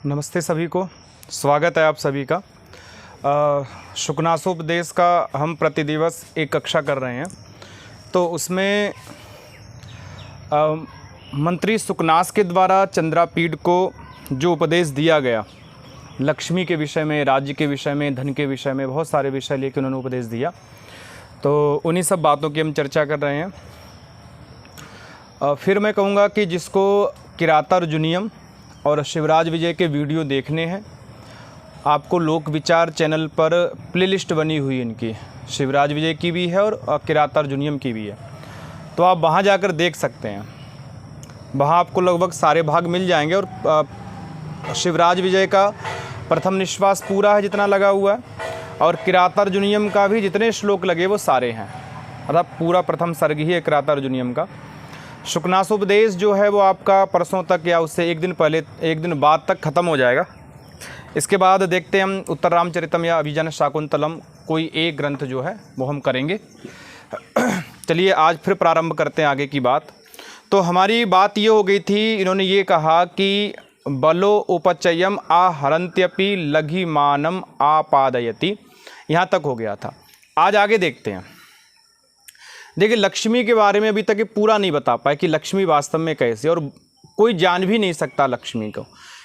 नमस्ते सभी को, स्वागत है आप सभी का। शुकनासोपदेश का हम प्रतिदिवस एक कक्षा कर रहे हैं। तो उसमें मंत्री सुकनास के द्वारा चंद्रापीठ को जो उपदेश दिया गया, लक्ष्मी के विषय में, राज्य के विषय में, धन के विषय में, बहुत सारे विषय लेकर उन्होंने उपदेश दिया। तो उन्हीं सब बातों की हम चर्चा कर रहे हैं। फिर मैं कहूँगा कि जिसको किरातार्जुनीयम और शिवराज विजय के वीडियो देखने हैं, आपको लोक विचार चैनल पर प्लेलिस्ट बनी हुई इनकी, शिवराज विजय की भी है और किरातार्जुनीयम की भी है। तो आप वहाँ जाकर देख सकते हैं, वहाँ आपको लगभग सारे भाग मिल जाएंगे। और शिवराज विजय का प्रथम निश्वास पूरा है जितना लगा हुआ है, और किरातार्जुनीयम का भी जितने श्लोक लगे वो सारे हैं, अर्थात पूरा प्रथम सर्ग ही है किरातार्जुनीयम का। शुकनासोपदेश जो है वो आपका परसों तक या उससे एक दिन बाद तक ख़त्म हो जाएगा। इसके बाद देखते हैं हम उत्तर रामचरितम या अभिजन शाकुंतलम, कोई एक ग्रंथ जो है वो हम करेंगे। चलिए आज फिर प्रारंभ करते हैं आगे की बात। तो हमारी बात ये हो गई थी, इन्होंने ये कहा कि बलो उपचयम आहरन्त्यपि लघिमानम आपादयति, यहाँ तक हो गया था। आज आगे देखते हैं। देखिए, लक्ष्मी के बारे में अभी तक ये पूरा नहीं बता पाए कि लक्ष्मी वास्तव में कैसे, और कोई जान भी नहीं सकता लक्ष्मी को,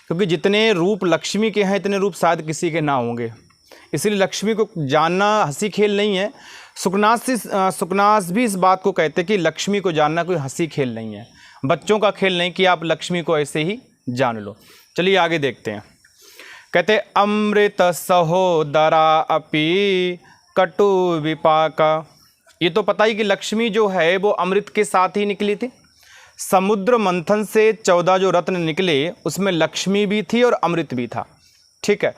क्योंकि जितने रूप लक्ष्मी के हैं इतने रूप शायद किसी के ना होंगे। इसलिए लक्ष्मी को जानना हंसी खेल नहीं है। सुकनास भी इस बात को कहते हैं कि लक्ष्मी को जानना कोई हंसी खेल नहीं है, बच्चों का खेल नहीं कि आप लक्ष्मी को ऐसे ही जान लो। चलिए आगे देखते हैं। कहते अमृत सहोदरा अपि कटु विपाका। ये तो पता ही कि लक्ष्मी जो है वो अमृत के साथ ही निकली थी। समुद्र मंथन से 14 जो रत्न निकले उसमें लक्ष्मी भी थी और अमृत भी था। ठीक है,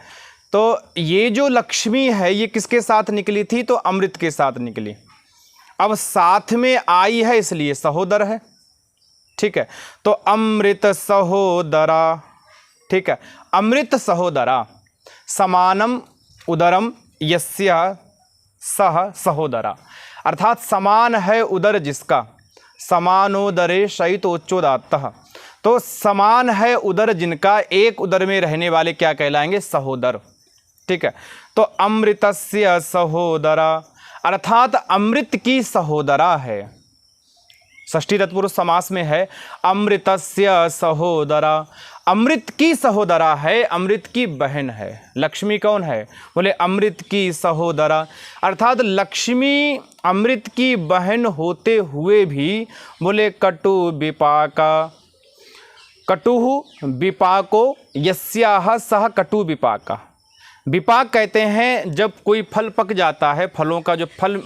तो ये जो लक्ष्मी है ये किसके साथ निकली थी? तो अमृत के साथ निकली। अब साथ में आई है इसलिए सहोदर है। ठीक है, तो अमृत सहोदरा। ठीक है, अमृत सहोदरा, समानम उदरम यस्य सह सहोदरा, अर्थात समान है उदर जिसका, समानोदरे शयितोच्चोदात्तः। तो समान है उदर जिनका, एक उदर में रहने वाले क्या कहलाएंगे? सहोदर। ठीक है, तो अमृतस्य सहोदरा, अर्थात अमृत की सहोदरा है। षष्ठी तत्पुरुष समास में है अमृतस्य सहोदरा, अमृत की सहोदरा है, अमृत की बहन है। लक्ष्मी कौन है? बोले अमृत की सहोदरा, अर्थात लक्ष्मी अमृत की बहन होते हुए भी बोले कटु विपाका, कटुः विपाको यस्याह सह कटु विपाका। विपाक कहते हैं जब कोई फल पक जाता है, फलों का जो फल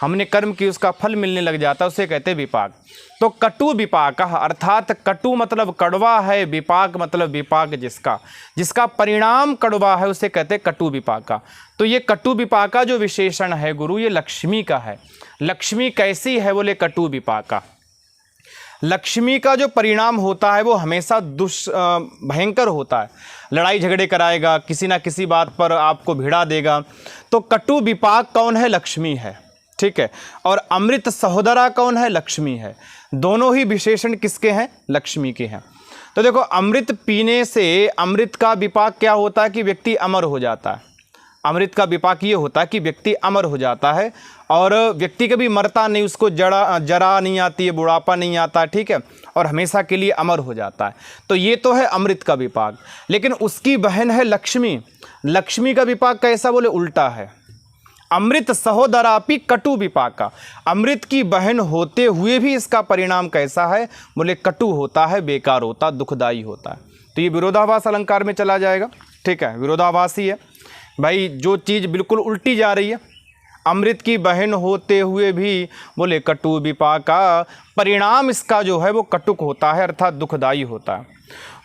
हमने कर्म की उसका फल मिलने लग जाता है उसे कहते हैं विपाक। तो कटु विपाक, अर्थात कटु मतलब कड़वा है, विपाक मतलब विपाक जिसका परिणाम कड़वा है उसे कहते हैं कटु विपाका। तो ये कटु विपाका जो विशेषण है गुरु, ये लक्ष्मी का है। लक्ष्मी कैसी है? बोले कटु विपाका। लक्ष्मी का जो परिणाम होता है वो हमेशा भयंकर होता है, लड़ाई झगड़े कराएगा, किसी ना किसी बात पर आपको भिड़ा देगा। तो कटु विपाक कौन है? लक्ष्मी है। ठीक है, और अमृत सहोदरा कौन है? लक्ष्मी है। दोनों ही विशेषण किसके हैं? लक्ष्मी के हैं। तो देखो, अमृत पीने से अमृत का विपाक क्या होता है कि व्यक्ति अमर हो जाता है। अमृत का विपाक ये होता है कि व्यक्ति अमर हो जाता है, और व्यक्ति कभी मरता नहीं, उसको जरा नहीं आती है, बुढ़ापा नहीं आता। ठीक है, और हमेशा के लिए अमर हो जाता है। तो ये तो है अमृत का विपाक। लेकिन उसकी बहन है लक्ष्मी। लक्ष्मी का विपाक कैसा? बोले उल्टा है। अमृत सहोदरापि कटु विपाका, अमृत की बहन होते हुए भी इसका परिणाम कैसा है? बोले कटु होता है, बेकार होता, दुखदाई होता है। तो ये विरोधाभास अलंकार में चला जाएगा। ठीक है, विरोधाभास ही है भाई, जो चीज़ बिल्कुल उल्टी जा रही है। अमृत की बहन होते हुए भी बोले कटु विपाका, परिणाम इसका जो है वो कटुक होता है, अर्थात दुखदाई होता है।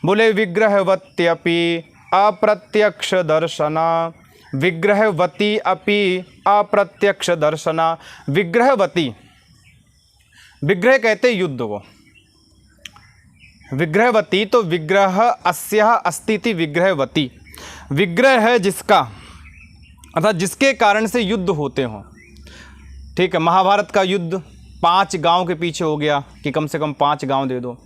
बोले विग्रहवत्यपि अप्रत्यक्ष दर्शना, विग्रहवती अपि अप्रत्यक्ष दर्शना। विग्रहवती, विग्रह कहते युद्ध को, विग्रहवती तो विग्रह अस्यः अस्ति विग्रहवती। विग्रह है जिसका, अर्थात जिसके कारण से युद्ध होते हों। ठीक है, महाभारत का युद्ध 5 गांव के पीछे हो गया कि कम से कम 5 गांव दे दो।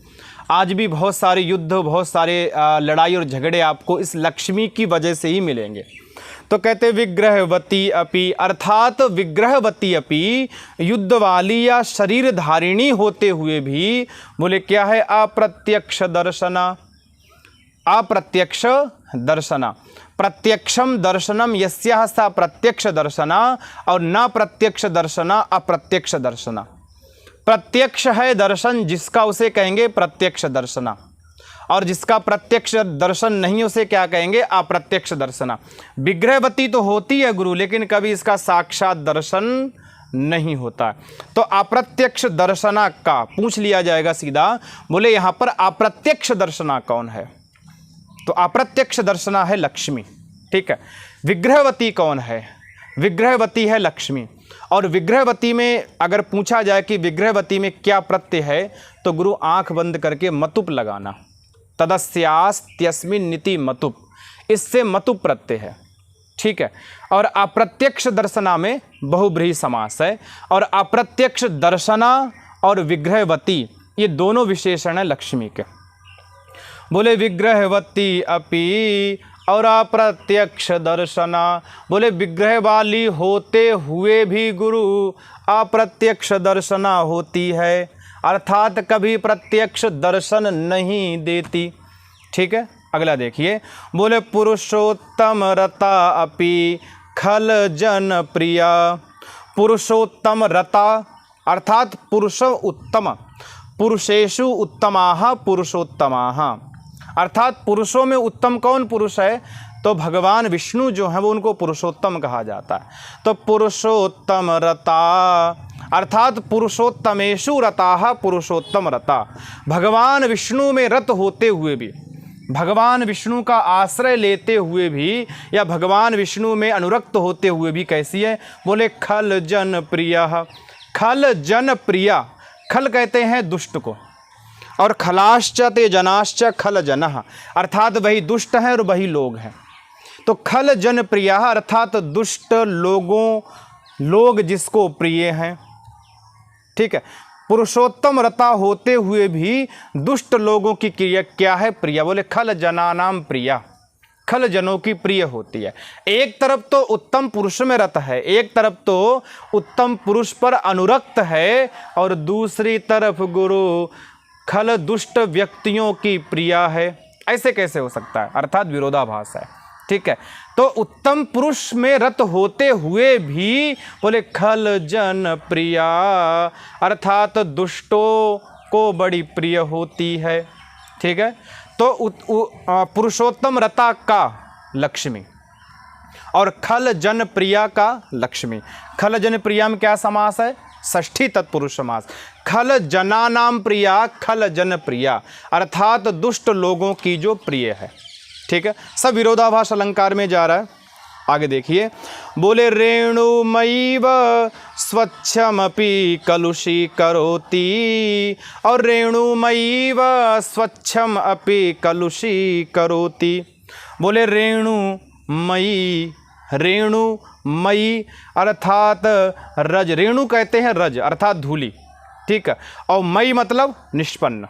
आज भी बहुत सारे युद्ध, बहुत सारे लड़ाई और झगड़े आपको इस लक्ष्मी की वजह से ही मिलेंगे। तो कहते विग्रहवती अपि, अर्थात विग्रहवती अपि, युद्ध वाली या शरीर धारिणी होते हुए भी बोले क्या है, अप्रत्यक्ष दर्शना। अप्रत्यक्ष दर्शना, प्रत्यक्षम दर्शनम यस्याः सा प्रत्यक्ष दर्शना, और न प्रत्यक्ष दर्शना अप्रत्यक्ष दर्शना। प्रत्यक्ष है दर्शन जिसका, उसे कहेंगे प्रत्यक्ष दर्शना, और जिसका प्रत्यक्ष दर्शन नहीं उसे क्या कहेंगे, अप्रत्यक्ष दर्शना। विग्रहवती तो होती है गुरु, लेकिन कभी इसका साक्षात दर्शन नहीं होता। तो अप्रत्यक्ष दर्शना का पूछ लिया जाएगा सीधा, बोले यहाँ पर अप्रत्यक्ष दर्शना कौन है, तो अप्रत्यक्ष दर्शना है लक्ष्मी। ठीक है, विग्रहवती कौन है, विग्रहवती है लक्ष्मी। और विग्रहवती में अगर पूछा जाए कि विग्रहवती में क्या प्रत्यय है, तो गुरु आंख बंद करके मतुप लगाना, तदस्यास्त्यस्मिन् नीति मतुप, इससे मतुप प्रत्यय है। ठीक है, और अप्रत्यक्ष दर्शना में बहुब्रीहि समास है, और अप्रत्यक्ष दर्शना और विग्रहवती ये दोनों विशेषण है लक्ष्मी के। बोले विग्रहवती अपि और अप्रत्यक्ष दर्शना, बोले विग्रह वाली होते हुए भी गुरु अप्रत्यक्ष दर्शना होती है, अर्थात कभी प्रत्यक्ष दर्शन नहीं देती। ठीक है, अगला देखिए, बोले पुरुषोत्तम रता अपि खल जन प्रिया। पुरुषोत्तम रता अर्थात पुरुष उत्तम, पुरुषेषु उत्तमाः पुरुषोत्तमाः, अर्थात पुरुषों में उत्तम कौन पुरुष है, तो भगवान विष्णु जो है वो उनको पुरुषोत्तम कहा जाता है। तो पुरुषोत्तम रता अर्थात पुरुषोत्तमेषु रताः पुरुषोत्तम रता, भगवान विष्णु में रत होते हुए भी, भगवान विष्णु का आश्रय लेते हुए भी, या भगवान विष्णु में अनुरक्त होते हुए भी कैसी है, बोले खल जन प्रिया। खल जन प्रिया, खल कहते हैं दुष्ट को, और खलाश्च ते जनाश्च खल जनः, अर्थात वही दुष्ट हैं और वही लोग हैं। तो खल जन प्रिया अर्थात दुष्ट लोग जिसको प्रिय हैं। ठीक है, पुरुषोत्तम रता होते हुए भी दुष्ट लोगों की क्रिया क्या है, प्रिया। बोले खल जनानाम प्रिया, खल जनों की प्रिय होती है। एक तरफ तो उत्तम पुरुष में रत है, एक तरफ तो उत्तम पुरुष पर अनुरक्त है, और दूसरी तरफ गुरु खल दुष्ट व्यक्तियों की प्रिया है। ऐसे कैसे हो सकता है, अर्थात विरोधाभास है। ठीक है, तो उत्तम पुरुष में रत होते हुए भी बोले खल जन प्रिया, अर्थात दुष्टों को बड़ी प्रिय होती है। ठीक है, तो पुरुषोत्तम रता का लक्ष्मी और खल जन प्रिया का लक्ष्मी। खल जन प्रिया में क्या समास है, षष्ठी तत्पुरुष समास। खल जनानाम प्रिया खल जन प्रिया, अर्थात दुष्ट लोगों की जो प्रिय है। ठीक है, सब विरोधाभास अलंकार में जा रहा है। आगे देखिए, बोले रेणुमयीव स्वच्छमपि कलुषी करोति, और रेणुमयीव स्वच्छम अपि कलुषी करोति। बोले रेणुमयी, रेणुमयी अर्थात रज, रेणु कहते हैं रज अर्थात धूली। ठीक है, और मई मतलब निष्पन्न।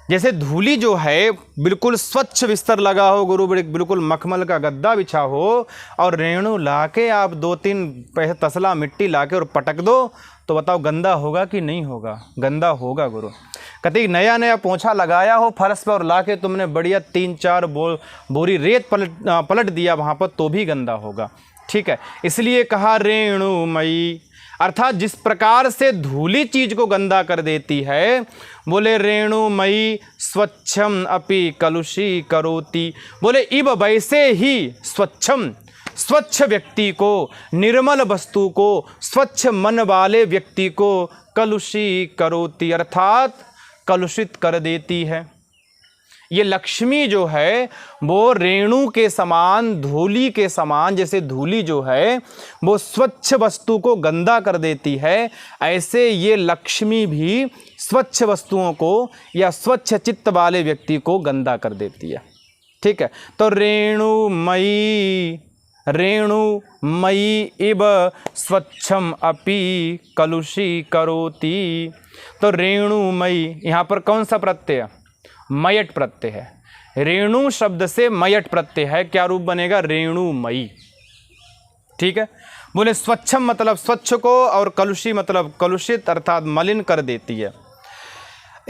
जैसे धूली जो है बिल्कुल स्वच्छ बिस्तर लगा हो गुरु, बिल्कुल मखमल का गद्दा बिछा हो, और रेणु लाके आप 2-3 तसला मिट्टी लाके और पटक दो, तो बताओ गंदा होगा कि नहीं होगा, गंदा होगा गुरु। कभी नया नया पोंछा लगाया हो फर्श पर और लाके तुमने बढ़िया 3-4 बोरी रेत पलट दिया वहाँ पर, तो भी गंदा होगा। ठीक है, इसलिए कहा रेणुमयी, अर्थात जिस प्रकार से धूली चीज को गंदा कर देती है, बोले रेणुमयी स्वच्छम अपि कलुषी करोति। बोले इब वैसे ही स्वच्छम, स्वच्छ व्यक्ति को, निर्मल वस्तु को, स्वच्छ मन वाले व्यक्ति को कलुषी करोति अर्थात कलुषित कर देती है। ये लक्ष्मी जो है वो रेणु के समान, धूली के समान, जैसे धूली जो है वो स्वच्छ वस्तु को गंदा कर देती है, ऐसे ये लक्ष्मी भी स्वच्छ वस्तुओं को या स्वच्छ चित्त वाले व्यक्ति को गंदा कर देती है। ठीक है, तो रेणुमयी, रेणुमयी इव स्वच्छम अपि कलुषी करोति। तो रेणुमयी, यहाँ पर कौन सा प्रत्यय है? मयट प्रत्यय है। रेणु शब्द से मयट प्रत्यय है, क्या रूप बनेगा? रेणुमयी। ठीक है। बोले स्वच्छम मतलब स्वच्छ को, और कलुषी मतलब कलुषित अर्थात मलिन कर देती है।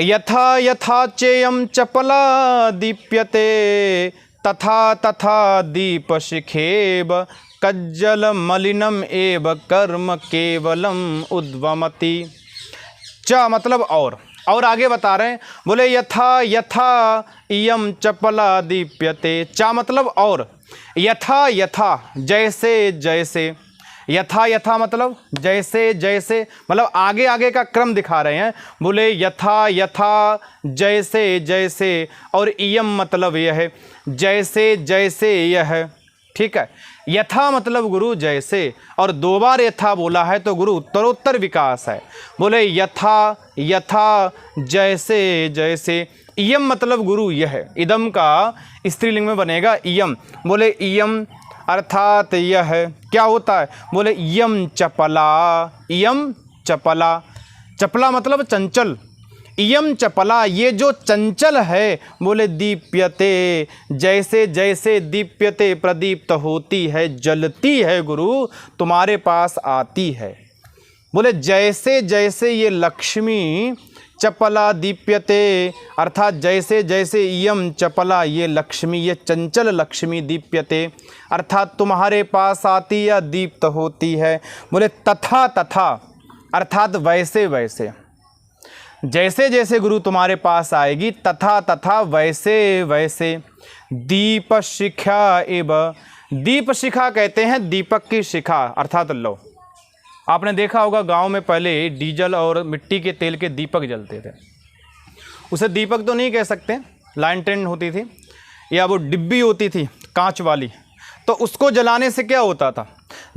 यथा यथा चेयम चपला दीप्यते तथा तथा दीप शिखेब कज्जल मलिनम एव कर्म केवलम उद्वमति। च मतलब और आगे बता रहे हैं, बोले यथा यथा इयम चपला दीप्यते। चा मतलब और, यथा यथा जैसे जैसे, यथा यथा मतलब जैसे जैसे, मतलब आगे आगे का क्रम दिखा रहे हैं। बोले यथा यथा जैसे जैसे, और इयम मतलब यह, जैसे जैसे यह। ठीक है। यथा मतलब गुरु जैसे, और दो बार यथा बोला है तो गुरु उत्तरोत्तर विकास है। बोले यथा यथा जैसे जैसे, इयम मतलब गुरु यह, इदम का स्त्रीलिंग में बनेगा इयम। बोले इयम अर्थात यह क्या होता है? बोले इयम चपला, इयम चपला, चपला मतलब चंचल, इयम चपला ये जो चंचल है। बोले दीप्यते जैसे जैसे, दीप्यते प्रदीप्त होती है, जलती है गुरु, तुम्हारे पास आती है। बोले जैसे जैसे ये लक्ष्मी, चपला दीप्यते अर्थात जैसे जैसे, इयम चपला ये लक्ष्मी, ये चंचल लक्ष्मी, दीप्यते अर्थात तुम्हारे पास आती या दीप्त होती है। बोले तथा तथा अर्थात वैसे वैसे, जैसे जैसे गुरु तुम्हारे पास आएगी, तथा तथा वैसे वैसे। दीप शिखा एव, दीप शिखा कहते हैं दीपक की शिखा अर्थात लौ। आपने देखा होगा गांव में पहले डीजल और मिट्टी के तेल के दीपक जलते थे। उसे दीपक तो नहीं कह सकते, लैंटर्न होती थी या वो डिब्बी होती थी कांच वाली, तो उसको जलाने से क्या होता था?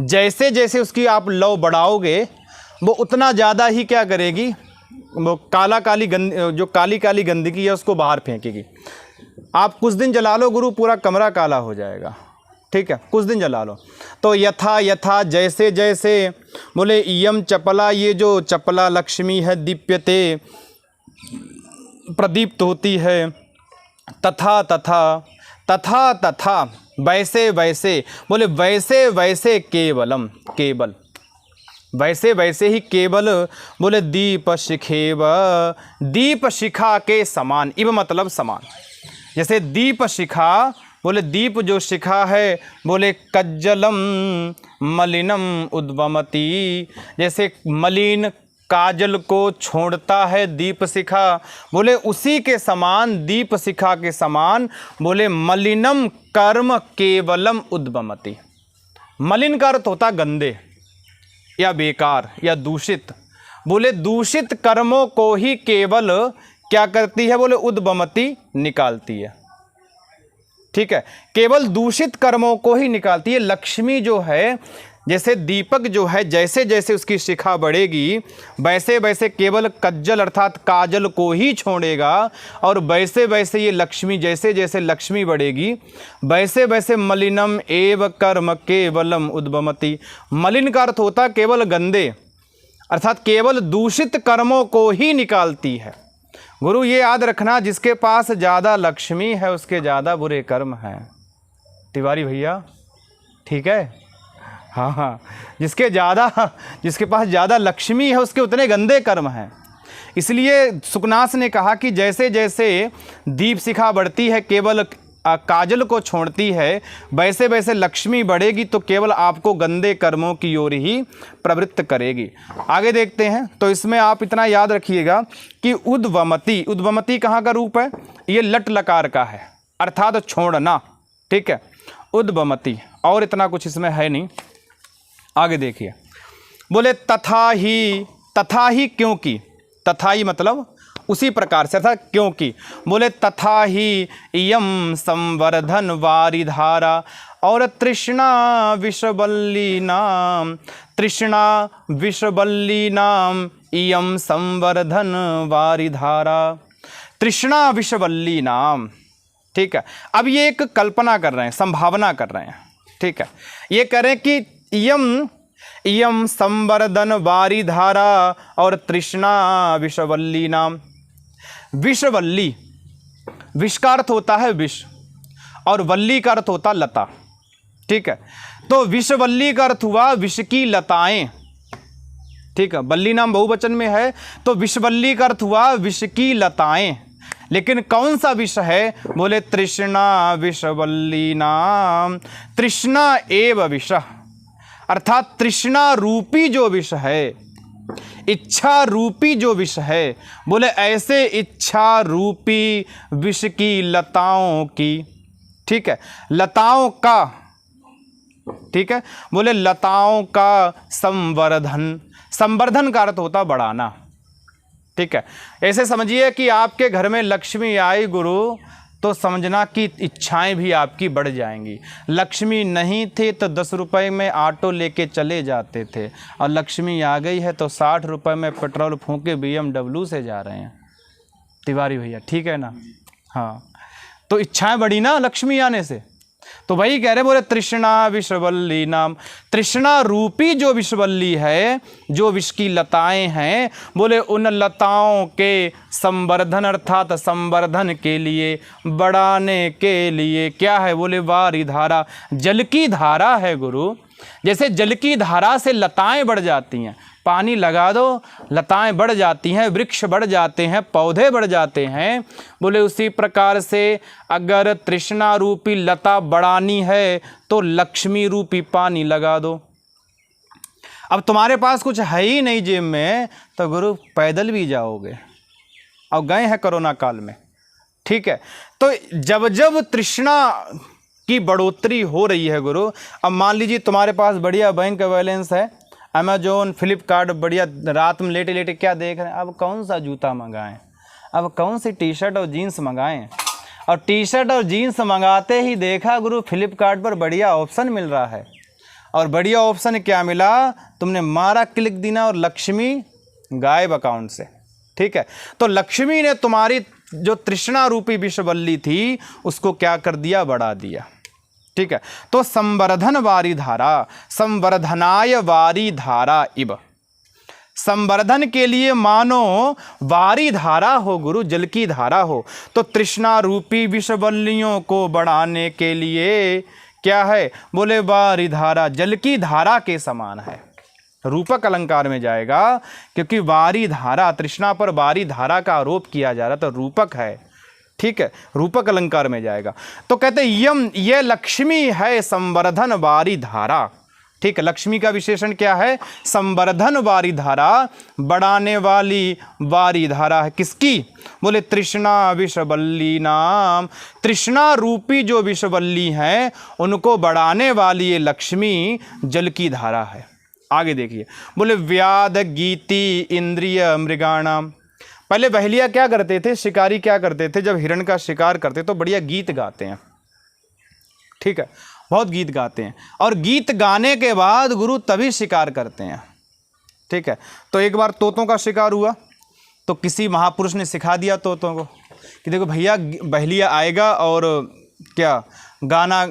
जैसे जैसे उसकी आप लौ बढ़ाओगे, वो उतना ज़्यादा ही क्या करेगी? वो जो काली काली गंदगी है उसको बाहर फेंकेगी। आप कुछ दिन जला लो गुरु, पूरा कमरा काला हो जाएगा। ठीक है, कुछ दिन जला लो। तो यथा यथा जैसे जैसे, बोले इयम चपला ये जो चपला लक्ष्मी है, दीप्यते प्रदीप्त होती है, तथा तथा, तथा तथा वैसे वैसे। बोले वैसे वैसे केवलम, केवल वैसे वैसे ही केवल। बोले दीप शिखेव, दीप शिखा के समान, इव मतलब समान। जैसे दीप शिखा, बोले दीप जो शिखा है, बोले कज्जलम मलिनम उद्वमति, जैसे मलिन काजल को छोड़ता है दीप शिखा, बोले उसी के समान, दीप शिखा के समान। बोले मलिनम कर्म केवलम उद्वमति। मलिन का अर्थ होता गंदे या बेकार या दूषित। बोले दूषित कर्मों को ही केवल क्या करती है? बोले उद्वमति निकालती है। ठीक है, केवल दूषित कर्मों को ही निकालती है। लक्ष्मी जो है, जैसे दीपक जो है, जैसे जैसे उसकी शिखा बढ़ेगी, वैसे वैसे केवल कज्जल अर्थात काजल को ही छोड़ेगा, और वैसे वैसे ये लक्ष्मी, जैसे जैसे लक्ष्मी बढ़ेगी, वैसे वैसे मलिनम एव कर्म केवलम उद्वमति। मलिन का अर्थ होता केवल गंदे अर्थात केवल दूषित कर्मों को ही निकालती है। गुरु ये याद रखना, जिसके पास ज़्यादा लक्ष्मी है उसके ज़्यादा बुरे कर्म हैं। तिवारी भैया ठीक है, हाँ हाँ, जिसके पास ज़्यादा लक्ष्मी है उसके उतने गंदे कर्म हैं। इसलिए सुकनास ने कहा कि जैसे जैसे दीप शिखा बढ़ती है, केवल काजल को छोड़ती है, वैसे वैसे लक्ष्मी बढ़ेगी तो केवल आपको गंदे कर्मों की ओर ही प्रवृत्त करेगी। आगे देखते हैं। तो इसमें आप इतना याद रखिएगा कि उद्वमति, उद्वमति कहाँ का रूप है? ये लट लकार का है अर्थात छोड़ना। ठीक है, उद्वमति, और इतना कुछ इसमें है नहीं। आगे देखिए, बोले तथा ही क्योंकि, तथा ही मतलब उसी प्रकार से अर्थात क्योंकि। बोले तथा ही इयम संवर्धन वारिधारा, और तृष्णा विषबल्ली नाम, तृष्णा विषबल्ली नाम इयम संवर्धन वारिधारा। तृष्णा विषबल्ली नाम। ठीक है, अब ये एक कल्पना कर रहे हैं, संभावना कर रहे हैं। ठीक है, ये करें कि इयम इयम संवर्धन वारिधारा और तृष्णा विषवल्ली नाम। विषवल्ली, विष का अर्थ होता है विष और वल्ली का अर्थ होता लता। ठीक है, तो विषवल्ली का अर्थ हुआ विष की लताएं। ठीक है, वल्ली नाम बहुवचन में है, तो विषवल्ली का अर्थ हुआ विष की लताएं। लेकिन कौन सा विष है? बोले तृष्णा विषवल्ली नाम। तृष्णा एव विष, अर्थात तृष्णा रूपी जो विष है, इच्छा रूपी जो विष है, बोले ऐसे इच्छा रूपी विष की लताओं की, ठीक है, लताओं का, ठीक है, बोले लताओं का संवर्धन। संवर्धन का अर्थ होता बढ़ाना। ठीक है, ऐसे समझिए कि आपके घर में लक्ष्मी आई गुरु, तो समझना कि इच्छाएं भी आपकी बढ़ जाएंगी। लक्ष्मी नहीं थी तो 10 रुपए में ऑटो लेके चले जाते थे, और लक्ष्मी आ गई है तो 60 रुपए में पेट्रोल फूंके BMW से जा रहे हैं तिवारी भैया। ठीक है ना? हाँ, तो इच्छाएं बढ़ी ना लक्ष्मी आने से। तो वही कह रहे, बोले तृष्णा विषवल्ली नाम। तृष्णा रूपी जो विषवल्ली है, जो विष की लताएं हैं, बोले उन लताओं के संवर्धन, अर्थात संवर्धन के लिए, बढ़ाने के लिए क्या है? बोले वारिधारा, जल की धारा है गुरु। जैसे जल की धारा से लताएं बढ़ जाती हैं, पानी लगा दो लताएं बढ़ जाती हैं, वृक्ष बढ़ जाते हैं, पौधे बढ़ जाते हैं, बोले उसी प्रकार से अगर तृष्णा रूपी लता बढ़ानी है तो लक्ष्मी रूपी पानी लगा दो। अब तुम्हारे पास कुछ है ही नहीं जेब में, तो गुरु पैदल भी जाओगे, और गए हैं कोरोना काल में। ठीक है, तो जब जब तृष्णा की बढ़ोतरी हो रही है गुरु, अब मान लीजिए तुम्हारे पास बढ़िया बैंक बैलेंस है, अमेजोन, फ्लिपकार्ट, बढ़िया, रात में लेटे लेटे क्या देख रहे हैं? अब कौन सा जूता मंगाएं, अब कौन सी टी शर्ट और जीन्स मंगाएं? और टी शर्ट और जीन्स मंगाते ही देखा गुरु फ्लिपकार्ट पर बढ़िया ऑप्शन मिल रहा है, और बढ़िया ऑप्शन क्या मिला? तुमने मारा क्लिक दिना और लक्ष्मी गायब अकाउंट से। ठीक है, तो लक्ष्मी ने तुम्हारी जो तृष्णा रूपी विषवल्ली थी उसको क्या कर दिया? बढ़ा दिया। ठीक है, तो संवर्धन वारी धारा, संवर्धनाय वारी धारा इव। संवर्धन के लिए मानो वारी धारा हो गुरु, जल की धारा हो। तो तृष्णा रूपी विषवल्लियों को बढ़ाने के लिए क्या है? बोले वारी धारा, जल की धारा के समान है। रूपक अलंकार में जाएगा, क्योंकि वारी धारा, तृष्णा पर वारी धारा का आरोप किया जा रहा, तो रूपक है। ठीक है, रूपक अलंकार में जाएगा। तो कहते यम, ये लक्ष्मी है संवर्धन वारी धारा। ठीक है, लक्ष्मी का विशेषण क्या है? संवर्धन वारी धारा, बढ़ाने वाली वारी धारा है। किसकी? बोले तृष्णा विषवल्ली नाम। तृष्णा रूपी जो विषवल्ली हैं उनको बढ़ाने वाली ये लक्ष्मी जल की धारा है। आगे देखिए, बोले व्याध गीति इंद्रिय मृगाणाम। पहले बहेलिया क्या करते थे, शिकारी क्या करते थे, जब हिरण का शिकार करते तो बढ़िया गीत गाते हैं। ठीक है, बहुत गीत गाते हैं, और गीत गाने के बाद गुरु तभी शिकार करते हैं। ठीक है, तो एक बार तोतों का शिकार हुआ, तो किसी महापुरुष ने सिखा दिया तोतों को कि देखो भैया, बहेलिया आएगा और क्या गाना,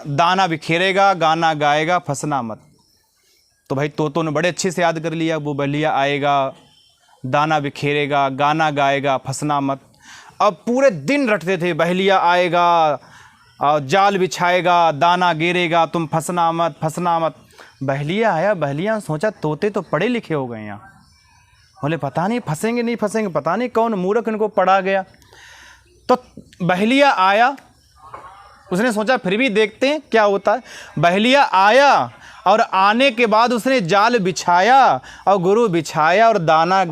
दाना बिखेरेगा, गाना गाएगा, फंसना मत। तो भाई तोतों ने बड़े अच्छे से याद कर लिया, वो बहेलिया आएगा, दाना बिखेरेगा, गाना गाएगा, फंसना मत। अब पूरे दिन रटते थे, बहेलिया आएगा और जाल बिछाएगा, दाना गिरेगा, तुम फंसना मत, फंसना मत। बहेलिया आया, बहेलिया सोचा तोते तो पढ़े लिखे हो गए यहाँ, बोले पता नहीं फंसेंगे नहीं फंसेंगे, पता नहीं कौन मूर्ख इनको पढ़ा गया। तो बहेलिया आया, उसने सोचा फिर भी देखते हैं क्या होता है। बहेलिया आया, और आने के बाद उसने जाल बिछाया, और गुरु बिछाया और दाना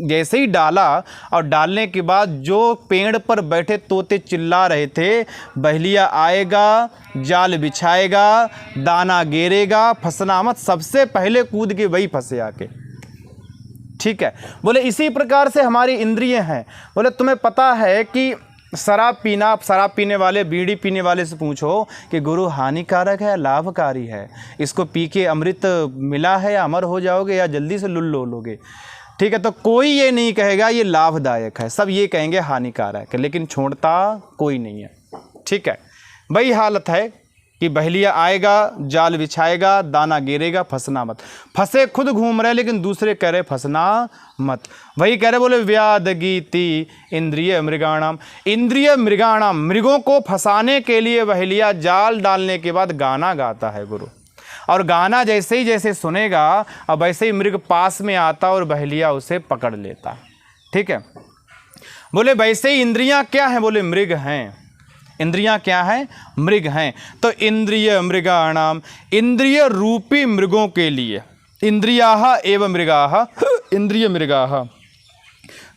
जैसे ही डाला, और डालने के बाद जो पेड़ पर बैठे तोते चिल्ला रहे थे, बहेलिया आएगा, जाल बिछाएगा, दाना गिरेगा, फंसना मत, सबसे पहले कूद के वही फंसे आके। ठीक है, बोले इसी प्रकार से हमारी इंद्रियां हैं। बोले तुम्हें पता है कि शराब पीना, शराब पीने वाले, बीड़ी पीने वाले से पूछो कि गुरु हानिकारक है या लाभकारी है, इसको पी के अमृत मिला है या अमर हो जाओगे या जल्दी से लुल्लो लोगे। ठीक है, तो कोई ये नहीं कहेगा ये लाभदायक है, सब ये कहेंगे हानिकारक है, लेकिन छोड़ता कोई नहीं है। ठीक है, वही हालत है कि बहेलिया आएगा, जाल बिछाएगा, दाना गिरेगा, फंसना मत। फंसे खुद घूम रहे लेकिन दूसरे कह रहे फंसना मत। वही कह रहे बोले व्याध गीति इंद्रिय मृगाणाम, इंद्रिय मृगाणाम, मृगों को फंसाने के लिए बहेलिया जाल डालने के बाद गाना गाता है गुरु। और गाना जैसे ही जैसे सुनेगा अब वैसे ही मृग पास में आता और बहेलिया उसे पकड़ लेता। ठीक है, बोले वैसे ही इंद्रियां क्या हैं? बोले मृग हैं। इंद्रियां क्या हैं? मृग हैं। तो इंद्रिय मृगाणाम, इंद्रिय रूपी मृगों के लिए, इंद्रियाः एवं मृगाः, इंद्रिय मृगाः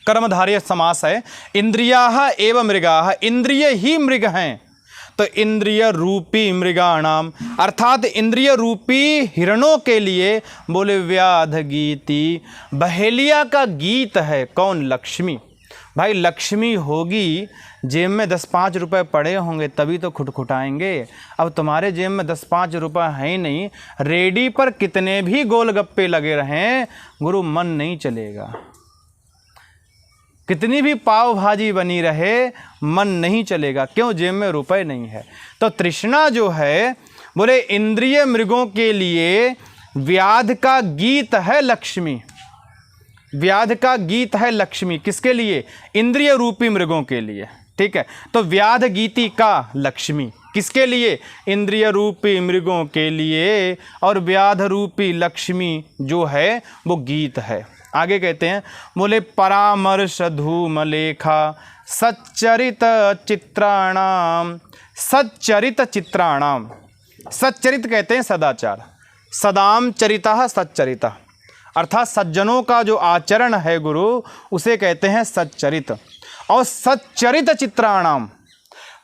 कर्मधारय समास है। इंद्रियाः एवं मृगाः, इंद्रिय ही मृग हैं। तो इंद्रिय रूपी मृगाणाम अर्थात इंद्रिय रूपी हिरणों के लिए बोले व्याध गीति, बहेलिया का गीत है। कौन? लक्ष्मी। भाई लक्ष्मी होगी, जेब में 10-5 रुपए पड़े होंगे तभी तो खुटखुटाएंगे। अब तुम्हारे जेब में 10-5 रुपए है ही नहीं, रेडी पर कितने भी गोलगप्पे लगे रहें गुरु मन नहीं चलेगा। कितनी भी पाव भाजी बनी रहे मन नहीं चलेगा। क्यों? जेब में रुपए नहीं है। तो तृष्णा जो है बोले इंद्रिय मृगों के लिए व्याध का गीत है लक्ष्मी। व्याध का गीत है लक्ष्मी। किसके लिए? इंद्रिय रूपी मृगों के लिए। ठीक है, तो व्याध गीति का लक्ष्मी किसके लिए? इंद्रिय रूपी मृगों के लिए। और व्याध रूपी लक्ष्मी जो है वो गीत है। आगे कहते हैं बोले परामर्श धूम लेखा सच्चरित चित्राणाम, सच्चरित चित्राणाम, सच्चरित कहते हैं सदाचार, सदाम चरितः सच्चरितः, अर्थात सज्जनों का जो आचरण है गुरु उसे कहते हैं सच्चरित। और सच्चरित चित्राणाम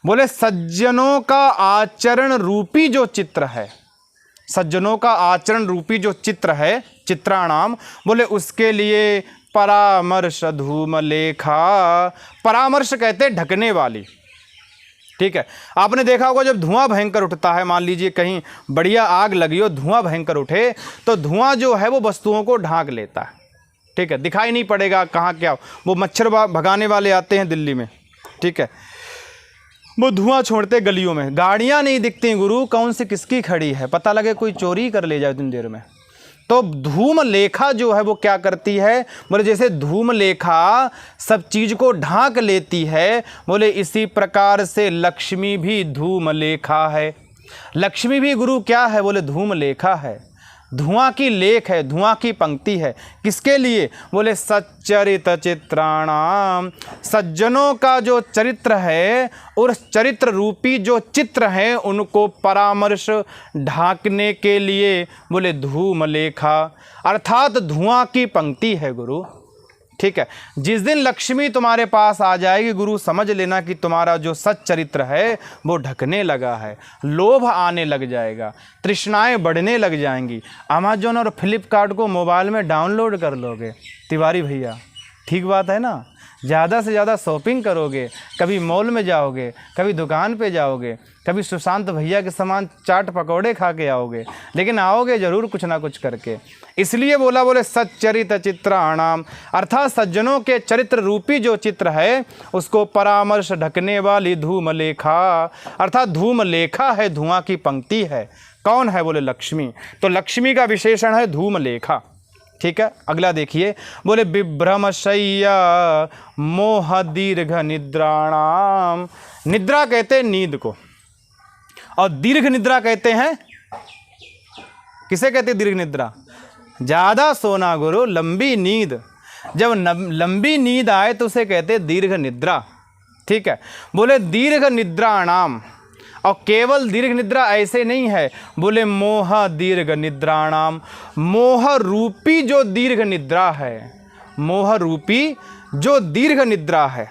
बोले सज्जनों का आचरण रूपी जो चित्र है, सज्जनों का आचरण रूपी जो चित्र है, चित्राणाम बोले उसके लिए परामर्श धूम लेखा, परामर्श कहते हैं ढकने वाली। ठीक है, आपने देखा होगा जब धुआं भयंकर उठता है, मान लीजिए कहीं बढ़िया आग लगी हो, धुआं भयंकर उठे तो धुआं जो है वो वस्तुओं को ढांक लेता है। ठीक है, दिखाई नहीं पड़ेगा कहाँ क्या। वो मच्छर भगाने वाले आते हैं दिल्ली में, ठीक है, वो धुआं छोड़ते गलियों में, गाड़ियाँ नहीं दिखती गुरु कौन सी किसकी खड़ी है, पता लगे कोई चोरी कर ले जाए इतनी देर में। तो धूम लेखा जो है वो क्या करती है? बोले जैसे धूम लेखा सब चीज़ को ढांक लेती है, बोले इसी प्रकार से लक्ष्मी भी धूम लेखा है। लक्ष्मी भी गुरु क्या है? बोले धूम लेखा है, धुआं की लेख है, धुआं की पंक्ति है। किसके लिए? बोले सच्चरित चित्राणाम, सज्जनों का जो चरित्र है और चरित्र रूपी जो चित्र है उनको परामर्श ढांकने के लिए बोले धूम लेखा, अर्थात धुआं की पंक्ति है गुरु। ठीक है, जिस दिन लक्ष्मी तुम्हारे पास आ जाएगी गुरु समझ लेना कि तुम्हारा जो सच्चरित्र है वो ढकने लगा है, लोभ आने लग जाएगा, तृष्णाएं बढ़ने लग जाएंगी। अमेजोन और फ्लिपकार्ट को मोबाइल में डाउनलोड कर लोगे तिवारी भैया, ठीक बात है ना। ज़्यादा से ज़्यादा शॉपिंग करोगे, कभी मॉल में जाओगे, कभी दुकान पे जाओगे, कभी सुशांत भैया के समान चाट पकौड़े खा के आओगे, लेकिन आओगे ज़रूर कुछ ना कुछ करके। इसलिए बोले सच्चरित चित्राणाम, अर्थात सज्जनों के चरित्र रूपी जो चित्र है उसको परामर्श ढकने वाली धूम लेखा, अर्थात धूम लेखा है, धुआं की पंक्ति है। कौन है? बोले लक्ष्मी। तो लक्ष्मी का विशेषण है धूम लेखा। ठीक है, अगला देखिए बोले विभ्रमशय्या मोह दीर्घ निद्राणाम, निद्रा कहते हैं नींद को और दीर्घ निद्रा कहते हैं, किसे कहते हैं दीर्घ निद्रा? ज़्यादा सोना गुरु, लंबी नींद। जब लंबी नींद आए तो उसे कहते हैं दीर्घ निद्रा। ठीक है, बोले दीर्घ निद्राणाम, और केवल दीर्घ निद्रा ऐसे नहीं है, बोले मोह दीर्घ निद्राणाम, मोह रूपी जो दीर्घ निद्रा है, मोह रूपी जो दीर्घ निद्रा है।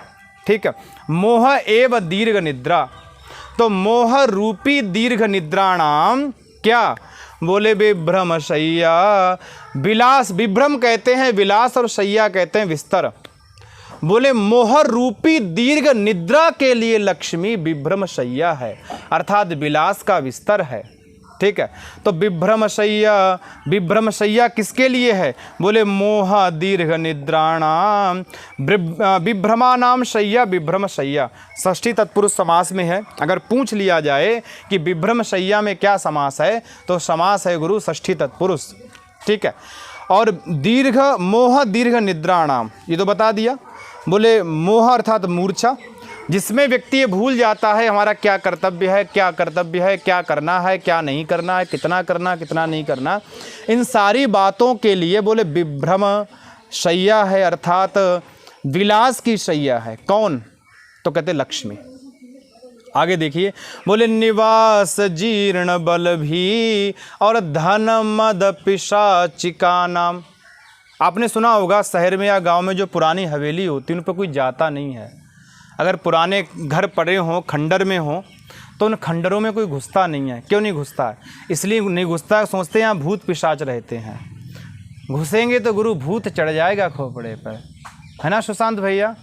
ठीक है, मोह एव दीर्घ निद्रा, तो मोह रूपी दीर्घ निद्राणाम क्या? बोले विभ्रम शय्या, विलास, विभ्रम कहते हैं विलास और शय्या कहते हैं बिस्तर। बोले मोह रूपी दीर्घ निद्रा के लिए लक्ष्मी विभ्रम शय्या है, अर्थात विलास का बिस्तर है। ठीक है। तो विभ्रमशय्या, विभ्रमशय्या किसके लिए है? बोले मोह दीर्घ निद्राणाम विभ्रमानाम शय्या विभ्रमशय्या, षष्ठी तत्पुरुष समास में है। अगर पूछ लिया जाए कि विभ्रमशय्या में क्या समास है, तो समास है गुरु षष्ठी तत्पुरुष, ठीक है। और दीर्घ, मोह दीर्घ निद्राणाम, ये तो बता दिया। बोले मोह अर्थात मूर्छा, जिसमें व्यक्ति ये भूल जाता है हमारा क्या कर्तव्य है, क्या कर्तव्य है, क्या करना है, क्या नहीं करना है, कितना करना, कितना नहीं करना, इन सारी बातों के लिए बोले विभ्रम शय्या है, अर्थात विलास की शय्या है। कौन? तो कहते लक्ष्मी। आगे देखिए, बोले निवास जीर्ण बल भी और धन मद पिशाचिका नाम। आपने सुना होगा शहर में या गांव में जो पुरानी हवेली होती है उन पर कोई जाता नहीं है। अगर पुराने घर पड़े हों, खंडर में हों, तो उन खंडरों में कोई घुसता नहीं है। क्यों नहीं घुसता है? इसलिए नहीं घुसता है, सोचते हैं यहाँ भूत पिशाच रहते हैं। घुसेंगे तो गुरु भूत चढ़ जाएगा खोपड़े पर, है ना सुशांत भैया,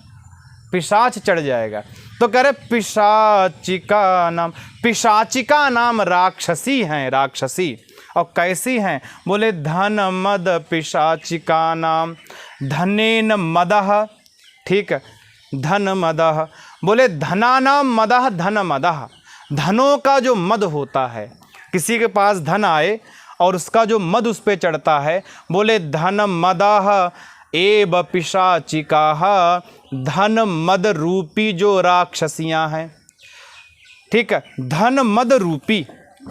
पिशाच चढ़ जाएगा। तो कह रहे पिशाचिका नाम, पिशाचिका नाम राक्षसी हैं, राक्षसी। और कैसी हैं? बोले धन मद पिशाचिका नाम, धनेन मदः, ठीक है, धन मदः। बोले धनानाम मदः धन मदः, धनों का जो मद होता है, किसी के पास धन आए और उसका जो मद उस पे चढ़ता है, बोले धन मदः एव पिशाचिकाः, धन मद रूपी जो राक्षसियाँ हैं, ठीक है, धन मद रूपी,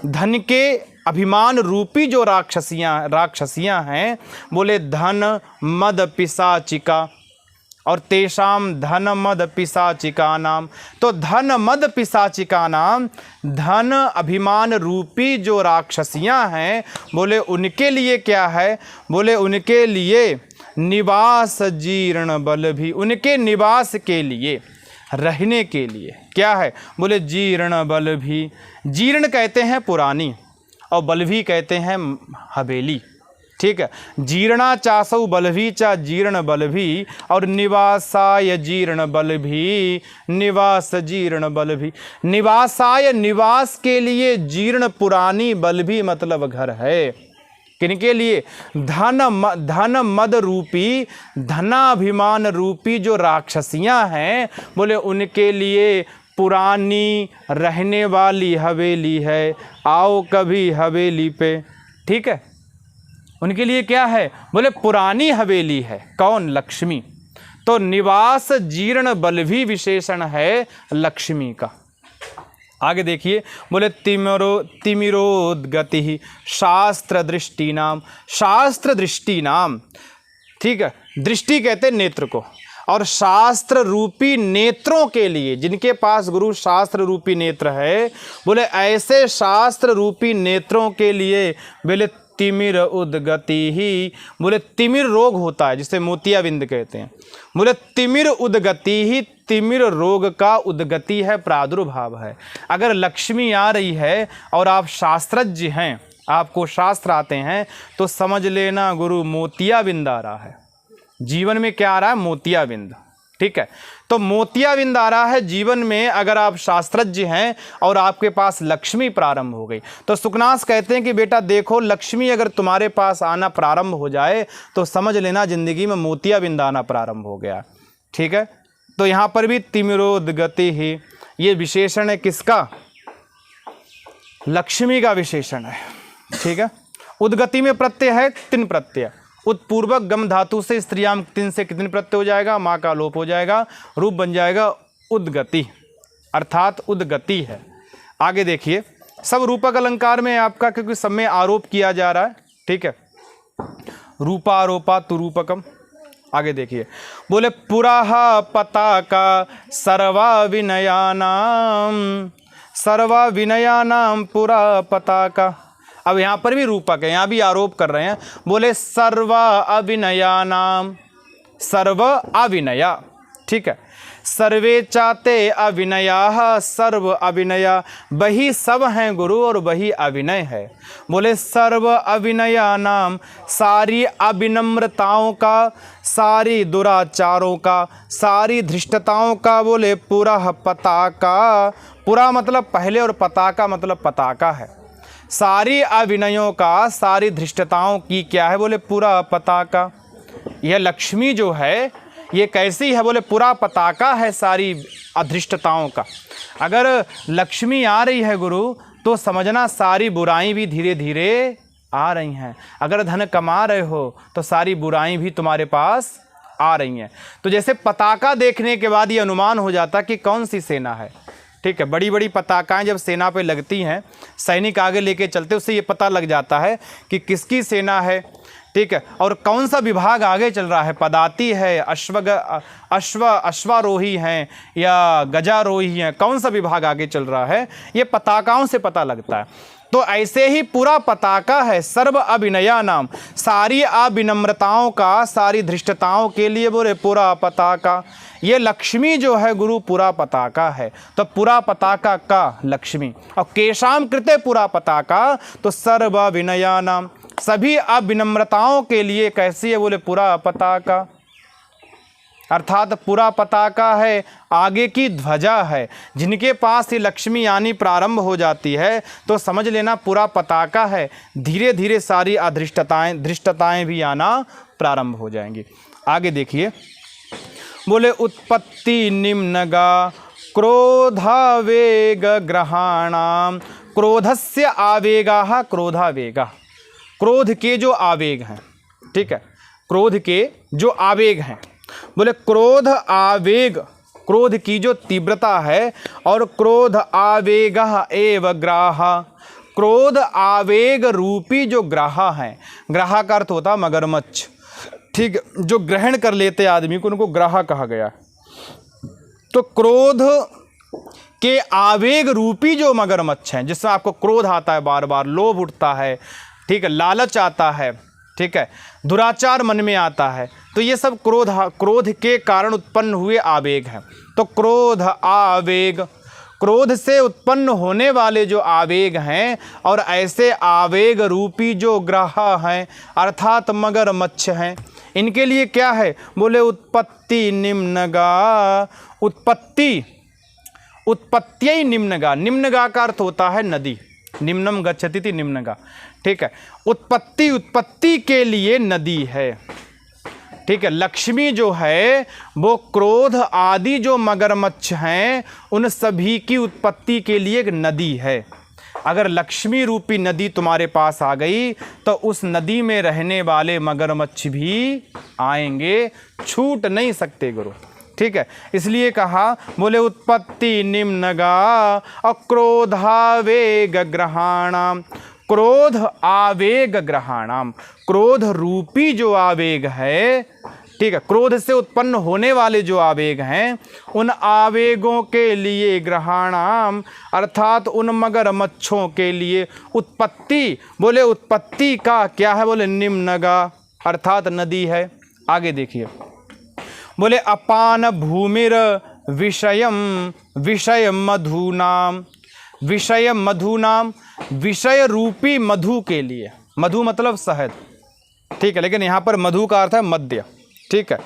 धन के अभिमान रूपी जो राक्षसियाँ हैं, बोले धन मद पिशाचिका और तेषाम धन मद पिशाचिका नाम। तो धन मद पिशाचिका नाम, धन अभिमान रूपी जो राक्षसियाँ हैं, बोले उनके लिए क्या है? बोले उनके लिए निवास जीर्ण बल भी, उनके निवास के लिए, रहने के लिए क्या है? बोले जीर्ण बल भी। जीर्ण कहते हैं पुरानी और बलभी कहते हैं हवेली, ठीक है। जीर्णा चासौ बलभी चा जीर्ण बलभी और निवासाय जीर्ण बलभी, निवास जीर्ण बलभी। निवासाय, निवास के लिए जीर्ण पुरानी, बलभी मतलब घर है। किनके लिए? धन मद रूपी, धनाभिमान रूपी जो राक्षसियाँ हैं, बोले उनके लिए पुरानी रहने वाली हवेली है। आओ कभी हवेली पे, ठीक है। उनके लिए क्या है? बोले पुरानी हवेली है। कौन? लक्ष्मी। तो निवास जीर्ण बलभी विशेषण है लक्ष्मी का। आगे देखिए, बोले तिमिरोद्गति शास्त्र दृष्टि नाम, शास्त्र दृष्टि नाम, ठीक है। दृष्टि कहते नेत्र को, और शास्त्र रूपी नेत्रों के लिए, जिनके पास गुरु शास्त्र रूपी नेत्र है, बोले ऐसे शास्त्र रूपी नेत्रों के लिए बोले तिमिर उद्गति ही, बोले तिमिर रोग होता है जिसे मोतियाबिंद कहते हैं। बोले तिमिर उद्गति ही, तिमिर रोग का उद्गति है, प्रादुर्भाव है। अगर लक्ष्मी आ रही है और आप शास्त्रज्ञ हैं, आपको शास्त्र आते हैं, तो समझ लेना गुरु मोतियाबिंद आ रहा है। जीवन में क्या आ रहा है? मोतियाबिंद, ठीक है। तो मोतियाबिंद आ रहा है जीवन में, अगर आप शास्त्रज्ञ हैं और आपके पास लक्ष्मी प्रारंभ हो गई। तो सुकनास कहते हैं कि बेटा देखो, लक्ष्मी अगर तुम्हारे पास आना प्रारंभ हो जाए तो समझ लेना जिंदगी में मोतियाबिंद आना प्रारंभ हो गया, ठीक है। तो यहाँ पर भी तिमिरोद्गति ही, ये विशेषण है किसका? लक्ष्मी का विशेषण है, ठीक है। उद्गति में प्रत्यय है तिन प्रत्यय, उत्पूर्वक गम धातु से स्त्रियाम तिन से कितने प्रत्यय हो जाएगा? माँ का लोप हो जाएगा, रूप बन जाएगा उद्गति, अर्थात उद्गति है। आगे देखिए, सब रूपक अलंकार में आपका, क्योंकि सब में आरोप किया जा रहा है, ठीक है। रूपारोपा तु रूपकम। आगे देखिए, बोले पुराह पताका सर्वा विनयानाम, सर्वा विनयानाम पुरा पताका। अब यहाँ पर भी रूपक है, यहाँ भी आरोप कर रहे हैं। बोले सर्व अविनयानाम, सर्व अविनया, ठीक है। सर्वे चाते अविनया, सर्व अविनया, वही सब हैं गुरु और वही अविनय है। बोले सर्व अविनया नाम, सारी अविनम्रताओं का, सारी दुराचारों का, सारी धृष्टताओं का, बोले पूरा पताका। पूरा मतलब पहले और पताका मतलब पताका है। सारी अविनयों का, सारी धृष्टताओं की क्या है बोले पूरा पताका। यह लक्ष्मी जो है ये कैसी है बोले पूरा पताका है सारी अधृष्टताओं का। अगर लक्ष्मी आ रही है गुरु तो समझना सारी बुराई भी धीरे धीरे आ रही हैं। अगर धन कमा रहे हो तो सारी बुराई भी तुम्हारे पास आ रही हैं। तो जैसे पताका देखने के बाद ये अनुमान हो जाता कि कौन सी सेना है। ठीक है, बड़ी बड़ी पताकाएं जब सेना पे लगती हैं, सैनिक आगे लेके चलते, उससे ये पता लग जाता है कि किसकी सेना है। ठीक है, और कौन सा विभाग आगे चल रहा है, पदाती है, अश्वारोही हैं या गजारोही हैं, कौन सा विभाग आगे चल रहा है, ये पताकाओं से पता लगता है। तो ऐसे ही पूरा पताका है सर्व अभिनया नाम, सारी अविनम्रताओं का, सारी धृष्टताओं के लिए बोले पूरा पताका। ये लक्ष्मी जो है गुरु पूरा पताका है। तो पूरा पताका का लक्ष्मी, और केशाम कृते पूरा पताका, तो सर्व अभिनया नाम, सभी अविनम्रताओं के लिए कैसी है बोले पूरा पताका। अर्थात पूरा पताका है, आगे की ध्वजा है। जिनके पास ये लक्ष्मी आनी प्रारंभ हो जाती है तो समझ लेना पूरा पताका है। धीरे धीरे सारी धृष्टताएं भी आना प्रारंभ हो जाएंगी। आगे देखिए, बोले उत्पत्ति निम्नगा क्रोधावेग ग्रहाणाम, क्रोधस्य आवेगा, क्रोधावेगा, क्रोध के जो आवेग हैं। ठीक है, क्रोध के जो आवेग हैं, बोले क्रोध आवेग, क्रोध की जो तीव्रता है, और क्रोध आवेग एव ग्राहा, क्रोध आवेग रूपी जो ग्राहा है, ग्राहा का अर्थ होता मगरमच्छ। ठीक, जो ग्रहण कर लेते आदमी को उनको ग्राहा कहा गया। तो क्रोध के आवेग रूपी जो मगरमच्छ हैं, जिससे आपको क्रोध आता है, बार बार लोभ उठता है, ठीक है, लालच आता है, ठीक है, दुराचार मन में आता है, तो ये सब क्रोध के कारण उत्पन्न हुए आवेग हैं। तो क्रोध आवेग, क्रोध से उत्पन्न होने वाले जो आवेग हैं, और ऐसे आवेग रूपी जो ग्रह हैं अर्थात मगरमच्छ हैं, इनके लिए क्या है बोले उत्पत्ति निम्नगा, उत्पत्ति, उत्पत्त्यै निम्नगा, निम्नगा का अर्थ होता है नदी, निम्नम गच्छति थी निम्नगा। ठीक है, उत्पत्ति, उत्पत्ति के लिए नदी है। ठीक है, लक्ष्मी जो है वो क्रोध आदि जो मगरमच्छ हैं उन सभी की उत्पत्ति के लिए एक नदी है। अगर लक्ष्मी रूपी नदी तुम्हारे पास आ गई तो उस नदी में रहने वाले मगरमच्छ भी आएंगे, छूट नहीं सकते गुरु। ठीक है, इसलिए कहा बोले उत्पत्ति निम्नगा अक्रोधावेग ग्रहाणाम, क्रोध आवेग ग्रहाणाम, क्रोध रूपी जो आवेग है, ठीक है, क्रोध से उत्पन्न होने वाले जो आवेग हैं उन आवेगों के लिए ग्रहाणाम, अर्थात उन मगरमच्छों के लिए उत्पत्ति, बोले उत्पत्ति का क्या है बोले निम्नगा, अर्थात नदी है। आगे देखिए, बोले अपान भूमिर विषयम, विषय मधुनाम, विषय मधुनाम, विषय रूपी मधु के लिए, मधु मतलब शहद। ठीक है, लेकिन यहाँ पर मधु का अर्थ है मद्य। ठीक है,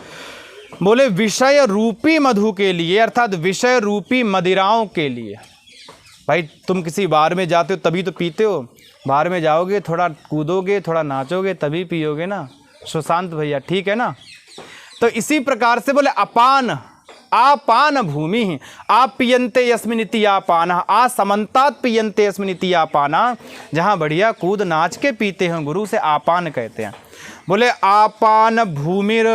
बोले विषय रूपी मधु के लिए, अर्थात विषय रूपी मदिराओं के लिए। भाई तुम किसी बार में जाते हो तभी तो पीते हो, बार में जाओगे थोड़ा कूदोगे थोड़ा नाचोगे तभी पियोगे ना सुशांत भैया, ठीक है ना। तो इसी प्रकार से बोले अपान, आपान भूमि, आप पियंते यस्मिनिति आपाना, आ समन्तात पियंते यस्मिनिति आपाना, जहाँ बढ़िया कूद नाच के पीते हैं गुरु से आपान कहते हैं। बोले आपान भूमिर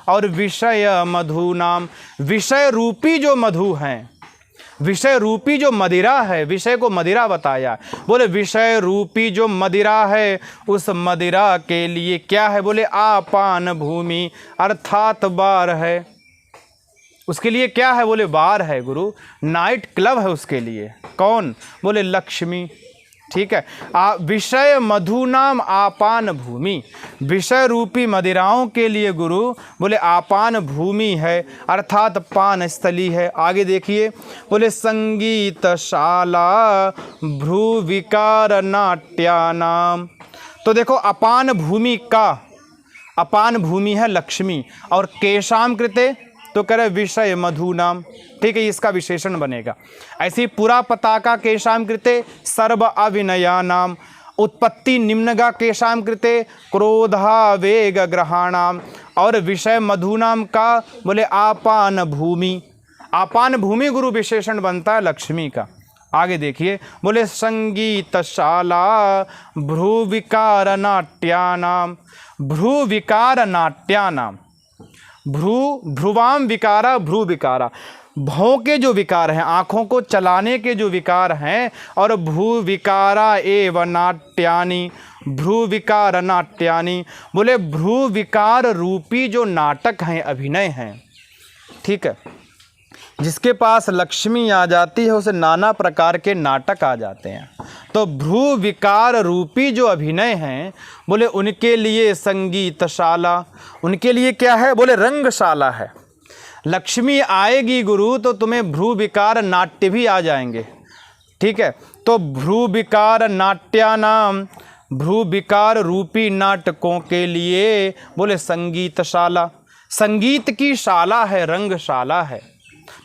और विषय मधु नाम, विषय रूपी जो मधु हैं, विषय रूपी जो मदिरा है, विषय को मदिरा बताया, बोले विषय रूपी जो मदिरा है उस मदिरा के लिए क्या है बोले आपान भूमि, अर्थात बार है। उसके लिए क्या है बोले बार है गुरु, नाइट क्लब है उसके लिए। कौन बोले लक्ष्मी। ठीक है, विषय मधु नाम आपान भूमि, विषय रूपी मदिराओं के लिए गुरु बोले आपान भूमि है, अर्थात पान स्थली है। आगे देखिए, बोले संगीतशाला भ्रू विकार नाट्यानाम। तो देखो अपान भूमि का, अपान भूमि है लक्ष्मी, और केशाम कृते तो कह रहे विषय मधु नाम। ठीक है, इसका विशेषण बनेगा। ऐसी पूरा पताका केशाम कृते सर्व अविनया नाम, उत्पत्ति निम्नगा केशाम कृते क्रोधावेग ग्रहाणाम। और विषय मधुनाम का बोले आपान भूमि। आपान भूमि गुरु विशेषण बनता है लक्ष्मी का। आगे देखिए, बोले संगीतशाला भ्रुविकार नाट्यानाम। भ्रुविकार नाट्यानाम। भ्रुवाम विकारा भ्रू विकारा, भौं के जो विकार हैं, आँखों को चलाने के जो विकार हैं, और भ्रू विकारा एव नाट्यानि। भ्रू विकार नाट्यानि बोले भ्रू विकार रूपी जो नाटक हैं, अभिनय हैं, ठीक है, जिसके पास लक्ष्मी आ जाती है उसे नाना प्रकार के नाटक आ जाते हैं। तो भ्रू विकार रूपी जो अभिनय हैं, बोले उनके लिए संगीतशाला, उनके लिए क्या है, बोले रंगशाला है। लक्ष्मी आएगी गुरु तो तुम्हें भ्रू विकार नाट्य भी आ जाएंगे, ठीक है। तो भ्रू विकार नाट्यानाम, भ्रू विकार रूपी नाटकों के लिए बोले संगीतशाला। संगीत की शाला है, रंगशाला है।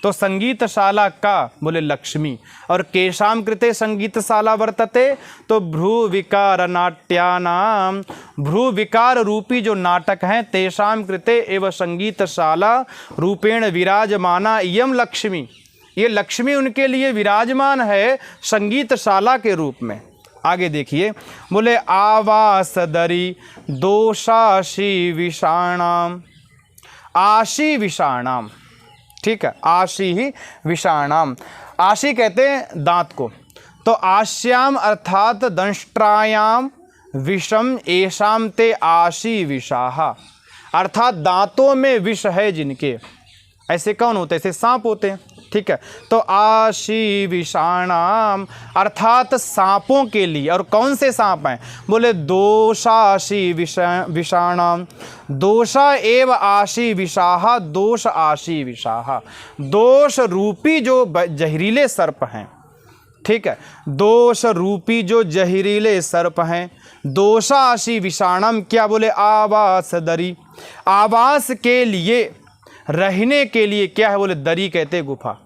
तो संगीतशाला का बोले लक्ष्मी। और केशाम कृते संगीतशाला वर्तते, तो भ्रू विकार नाट्यानाम, भ्रू विकार रूपी जो नाटक हैं, तेषाम कृते एवं संगीतशाला रूपेण विराजमाना इयम लक्ष्मी। ये लक्ष्मी उनके लिए विराजमान है संगीतशाला के रूप में। आगे देखिए, बोले आवास दरी दोषाशी विषाणाम। आशी विषाणाम, ठीक है, आशी ही विषाणाम। आशी कहते हैं दांत को। तो आश्याम अर्थात दंष्ट्रायाम विषम एषाम ते आशी विषाहा, अर्थात दांतों में विष है जिनके। ऐसे कौन होते हैं? ऐसे सांप होते हैं, ठीक है। तो आशी विषाणाम अर्थात सांपों के लिए। और कौन से सांप हैं? बोले दोषाशी विषाणाम। दोषा एव आशी विषाहा, दोष आशी विषाहा, दोष रूपी जो जहरीले सर्प हैं, ठीक है, दोष रूपी जो जहरीले सर्प हैं। दोषाशी विषाणम क्या बोले? आवास दरी, आवास के लिए, रहने के लिए क्या है? बोले दरी कहते गुफा।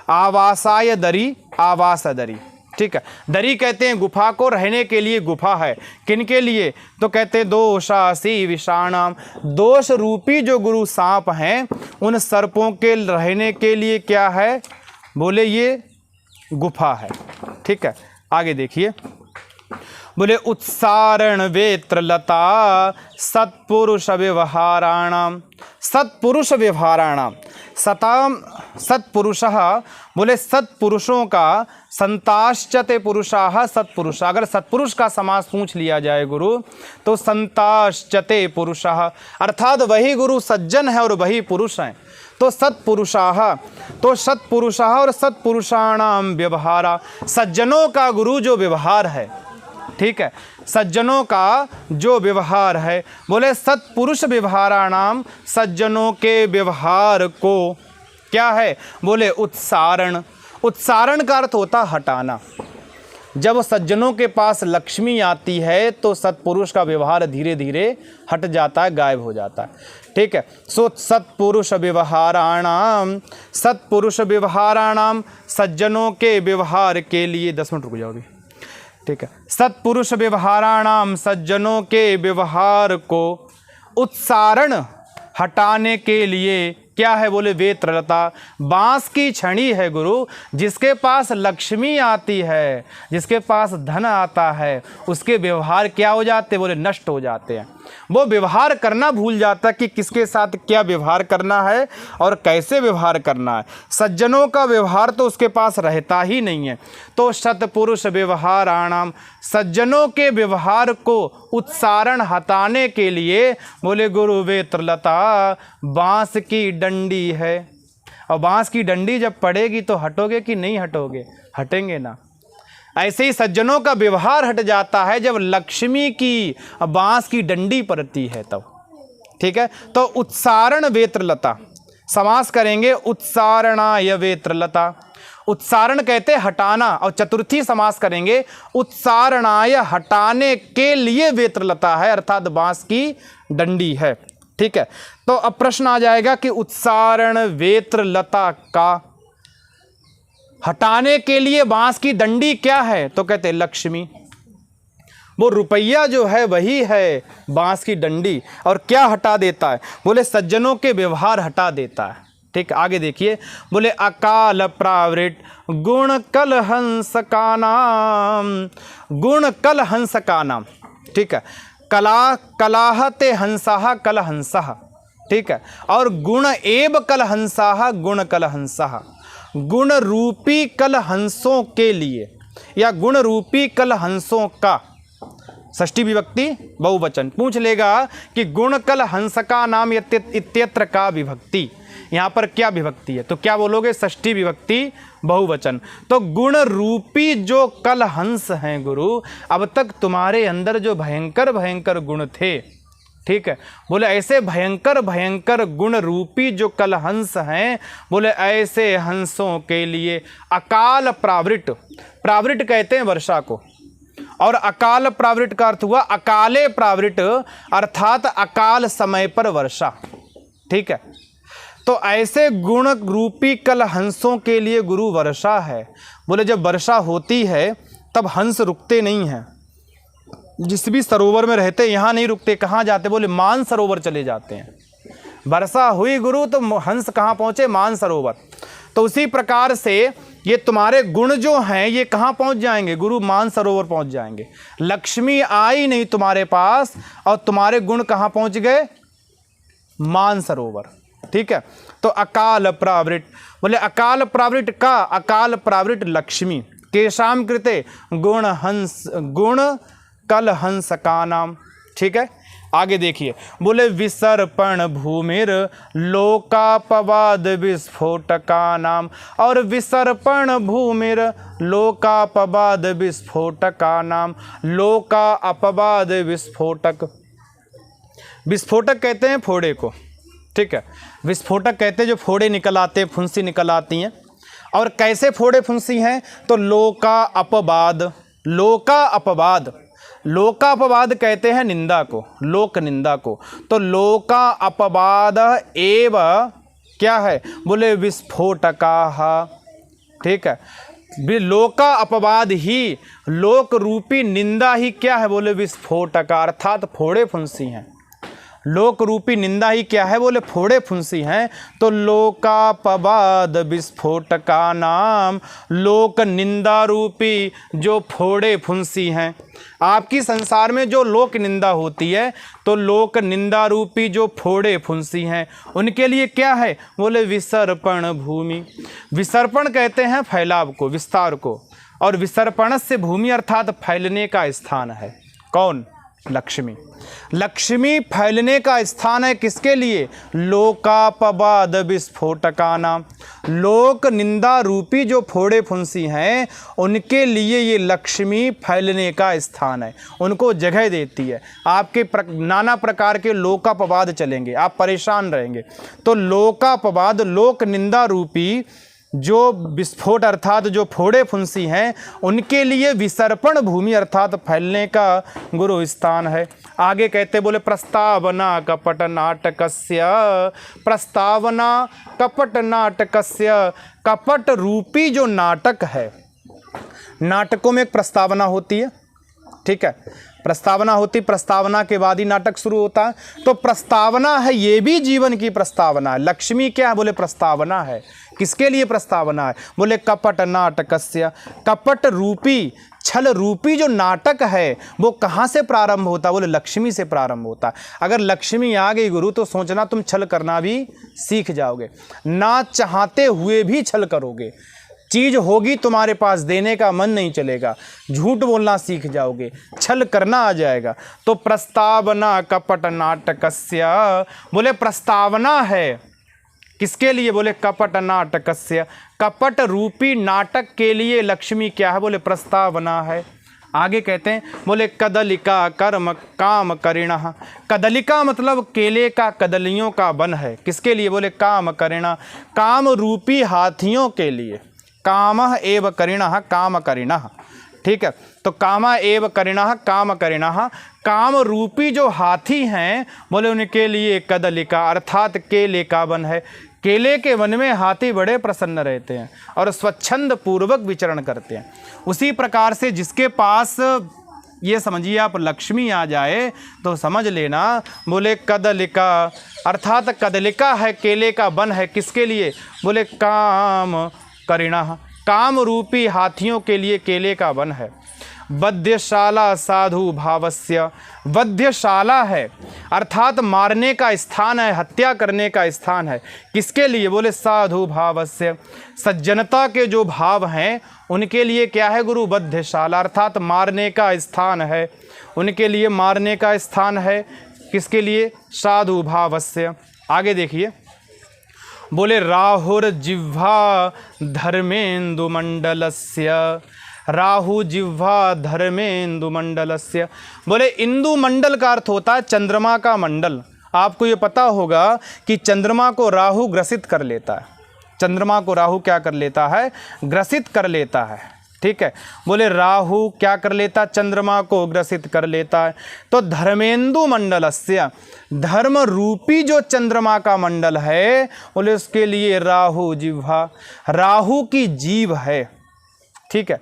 आवासाय दरी, आवास दरी, ठीक है। दरी कहते हैं गुफा को, रहने के लिए गुफा है। किन के लिए? तो कहते हैं दोषासी विषाणाम, दोष रूपी जो गुरु सांप हैं उन सर्पों के रहने के लिए क्या है? बोले ये गुफा है, ठीक है। आगे देखिए, बोले उत्सारण वेत्र लता सत्पुरुष व्यवहाराणाम। सत्पुरुष व्यवहाराणाम, सताम सत्पुरुषः बोले सत्पुरुषों का, संताश्चते पुरुषाः सत्पुरुष। अगर सत्पुरुष का समास पूछ लिया जाए गुरु तो संताश्चते पुरुषाः, अर्थात वही गुरु सज्जन है और वही पुरुष हैं। तो सत्पुरुषाः, तो सत्पुरुषाः और सत्पुरुषाणाम व्यवहारा, सज्जनों का गुरु जो व्यवहार है, ठीक है, सज्जनों का जो व्यवहार है। बोले सत्पुरुष व्यवहाराणाम, सज्जनों के व्यवहार को क्या है? बोले उत्सारण। उत्सारण का अर्थ होता हटाना। जब सज्जनों के पास लक्ष्मी आती है तो सत्पुरुष का व्यवहार धीरे धीरे हट जाता है, गायब हो जाता है, ठीक है। सो सत्पुरुष व्यवहाराणाम, सत्पुरुष व्यवहाराणाम, सज्जनों के व्यवहार के लिए। 10 मिनट रुक जाओ अभी, ठीक है। सत्पुरुष व्यवहाराणाम, सज्जनों के व्यवहार को उत्सारण हटाने के लिए क्या है? बोले वेत्रलता, बांस की छड़ी है गुरु। जिसके पास लक्ष्मी आती है, जिसके पास धन आता है, उसके व्यवहार क्या हो जाते? बोले नष्ट हो जाते हैं। वो व्यवहार करना भूल जाता कि किसके साथ क्या व्यवहार करना है और कैसे व्यवहार करना है। सज्जनों का व्यवहार तो उसके पास रहता ही नहीं है। तो सत्पुरुष व्यवहाराणाम, सज्जनों के व्यवहार को उत्सारण हटाने के लिए बोले गुरु वेत्रलता, बांस की डंडी है। और बांस की डंडी जब पड़ेगी तो हटोगे कि नहीं हटोगे? हटेंगे ना। ऐसे ही सज्जनों का व्यवहार हट जाता है जब लक्ष्मी की बांस की डंडी पड़ती है तब, ठीक है। तो उत्सारण वेत्रलता, समास करेंगे उत्सारणाय वेत्रलता। उत्सारण कहते हटाना, और चतुर्थी समास करेंगे उत्सारणाय, हटाने के लिए वेत्रलता है, अर्थात बांस की डंडी है, ठीक है। तो अब प्रश्न आ जाएगा कि उत्सारण वेत्रलता का हटाने के लिए बांस की डंडी क्या है? तो कहते लक्ष्मी। वो रुपया जो है वही है बांस की डंडी। और क्या हटा देता है? बोले सज्जनों के व्यवहार हटा देता है। ठीक, आगे देखिए, बोले अकाल प्रावृत गुण कल हंस का नाम, गुण कल हंस का नाम। ठीक है, कलाहते हंसाह कल हंसाह। ठीक है, और गुण एव कल हंसाह गुण कल हंसाह। गुण रूपी कल हंसों के लिए या गुण रूपी कल हंसों का, षष्ठी विभक्ति बहुवचन। पूछ लेगा कि गुण कल हंस का नाम इत्यत्र का विभक्ति, यहाँ पर क्या विभक्ति है? तो क्या बोलोगे? षष्ठी विभक्ति बहुवचन। तो गुण रूपी जो कल हंस हैं गुरु, अब तक तुम्हारे अंदर जो भयंकर भयंकर गुण थे, ठीक है, बोले ऐसे भयंकर भयंकर गुण रूपी जो कल हंस हैं, बोले ऐसे हंसों के लिए अकाल प्रावृत, प्रावृत कहते हैं वर्षा को, और अकाल प्रावृत का अर्थ हुआ अकाले प्रावृत, अर्थात अकाल समय पर वर्षा। ठीक है, तो ऐसे गुण रूपी कल हंसों के लिए गुरु वर्षा है। बोले जब वर्षा होती है तब हंस रुकते नहीं हैं, जिस भी सरोवर में रहते यहाँ नहीं रुकते। कहाँ जाते? बोले मान सरोवर चले जाते हैं। वर्षा हुई गुरु तो हंस कहाँ पहुँचे? मान सरोवर। तो उसी प्रकार से ये तुम्हारे गुण जो हैं ये कहाँ पहुँच जाएंगे गुरु? मान सरोवर पहुँच जाएंगे। लक्ष्मी आई नहीं तुम्हारे पास और तुम्हारे गुण कहाँ पहुँच गए? मान सरोवर। ठीक है, तो अकाल प्रावृत, बोले अकाल प्रावृत का, अकाल प्रावृत लक्ष्मी केशाम कृते गुण हंस, गुण कल हंस का नाम। ठीक है, आगे देखिए, बोले विसर्पण भूमिर लोकापवाद विस्फोट का नाम, और विसर्पण भूमिर लोकापवाद विस्फोट का नाम। लोका अपवाद विस्फोटक, विस्फोटक कहते हैं फोड़े को। ठीक है, विस्फोटक कहते हैं जो फोड़े निकल आते, फुंसी निकल आती हैं। और कैसे फोड़े फुंसी हैं? तो लोका अपवाद, लोका अपवाद, लोका अपवाद कहते हैं निंदा को, लोक निंदा को। तो लोका अपवाद एव क्या है? बोले विस्फोटका। ठीक है, लोका अपवाद ही, लोक रूपी निंदा ही क्या है? बोले विस्फोटका, अर्थात फोड़े फुंसी हैं। लोक रूपी निंदा ही क्या है? बोले फोड़े फुंसी हैं। तो लोकापवाद विस्फोट का नाम, लोक निंदा रूपी जो फोड़े फुंसी हैं। आपकी संसार में जो लोक निंदा होती है, तो लोक निंदा रूपी जो फोड़े फुंसी हैं उनके लिए क्या है? बोले विसर्पण भूमि। विसर्पण कहते हैं फैलाव को, विस्तार को, और विसर्पण से भूमि अर्थात फैलने का स्थान है। कौन? लक्ष्मी। लक्ष्मी फैलने का स्थान है किसके लिए? लोकापवाद विस्फोट का नाम। लोक निंदा रूपी जो फोड़े फुंसी हैं उनके लिए ये लक्ष्मी फैलने का स्थान है, उनको जगह देती है। आपके नाना प्रकार के लोकापवाद चलेंगे, आप परेशान रहेंगे। तो लोकापवाद, लोक निंदा रूपी जो विस्फोट अर्थात जो फोड़े फुंसी हैं उनके लिए विसर्पण भूमि अर्थात फैलने का गुरु स्थान है। आगे कहते बोले प्रस्तावना कपट नाटकस्य, प्रस्तावना कपट नाटकस्य, कपट रूपी जो नाटक है, नाटकों में एक प्रस्तावना होती है। ठीक है, प्रस्तावना होती, प्रस्तावना के बाद ही नाटक शुरू होता है। तो प्रस्तावना है, ये भी जीवन की प्रस्तावना है। लक्ष्मी क्या है? बोले प्रस्तावना है। किसके लिए प्रस्तावना है? बोले कपट नाटकस्य, कपट रूपी, छल रूपी जो नाटक है वो कहाँ से प्रारंभ होता है? बोले लक्ष्मी से प्रारंभ होता है। अगर लक्ष्मी आ गई गुरु तो सोचना तुम छल करना भी सीख जाओगे, ना चाहते हुए भी छल करोगे। चीज होगी तुम्हारे पास, देने का मन नहीं चलेगा, झूठ बोलना सीख जाओगे, छल करना आ जाएगा। तो प्रस्तावना कपट नाटकस्य, बोले प्रस्तावना है किसके लिए? बोले कपट नाटकस्य, कपट रूपी नाटक के लिए लक्ष्मी क्या है? बोले प्रस्तावना है। आगे कहते हैं बोले कदलिका कर्म काम करिणः, कदलिका मतलब केले का, कदलियों का वन है। किसके लिए? बोले काम करिणः, काम रूपी हाथियों के लिए। कामः एव करिणः, काम करिणः। ठीक है, तो कामा एव करिणः, काम करिणः, काम रूपी जो हाथी हैं बोले उनके लिए कदलिका अर्थात केले का वन है। केले के वन में हाथी बड़े प्रसन्न रहते हैं और स्वच्छंद पूर्वक विचरण करते हैं। उसी प्रकार से जिसके पास ये समझिए आप लक्ष्मी आ जाए तो समझ लेना। बोले कदलिका, अर्थात कदलिका है, केले का वन है, किसके लिए? बोले काम करिणा, काम रूपी हाथियों के लिए केले का वन है। वध्यशाला साधु भावस्य, वध्यशाला है अर्थात मारने का स्थान है, हत्या करने का स्थान है, किसके लिए? बोले साधु भावस्य, सज्जनता के जो भाव हैं उनके लिए क्या है गुरु? वध्यशाला, अर्थात मारने का स्थान है, उनके लिए मारने का स्थान है, किसके लिए? साधु भावस्य। आगे देखिए, बोले राहुर जिह्वा धर्मेन्दु मंडलस्य, राहु जिह्वा धर्मेन्दु मंडलस्य। बोले इंदु मंडल का अर्थ होता है चंद्रमा का मंडल। आपको ये पता होगा कि चंद्रमा को राहु ग्रसित कर लेता है, चंद्रमा को राहु क्या कर लेता है? ग्रसित कर लेता है, ठीक है। बोले राहु क्या कर लेता? चंद्रमा को ग्रसित कर लेता है। तो धर्मेन्दु मंडलस्य, धर्म रूपी जो चंद्रमा का मंडल है, बोले उसके लिए राहु जिह्वा, राहु की जीभ है, ठीक है।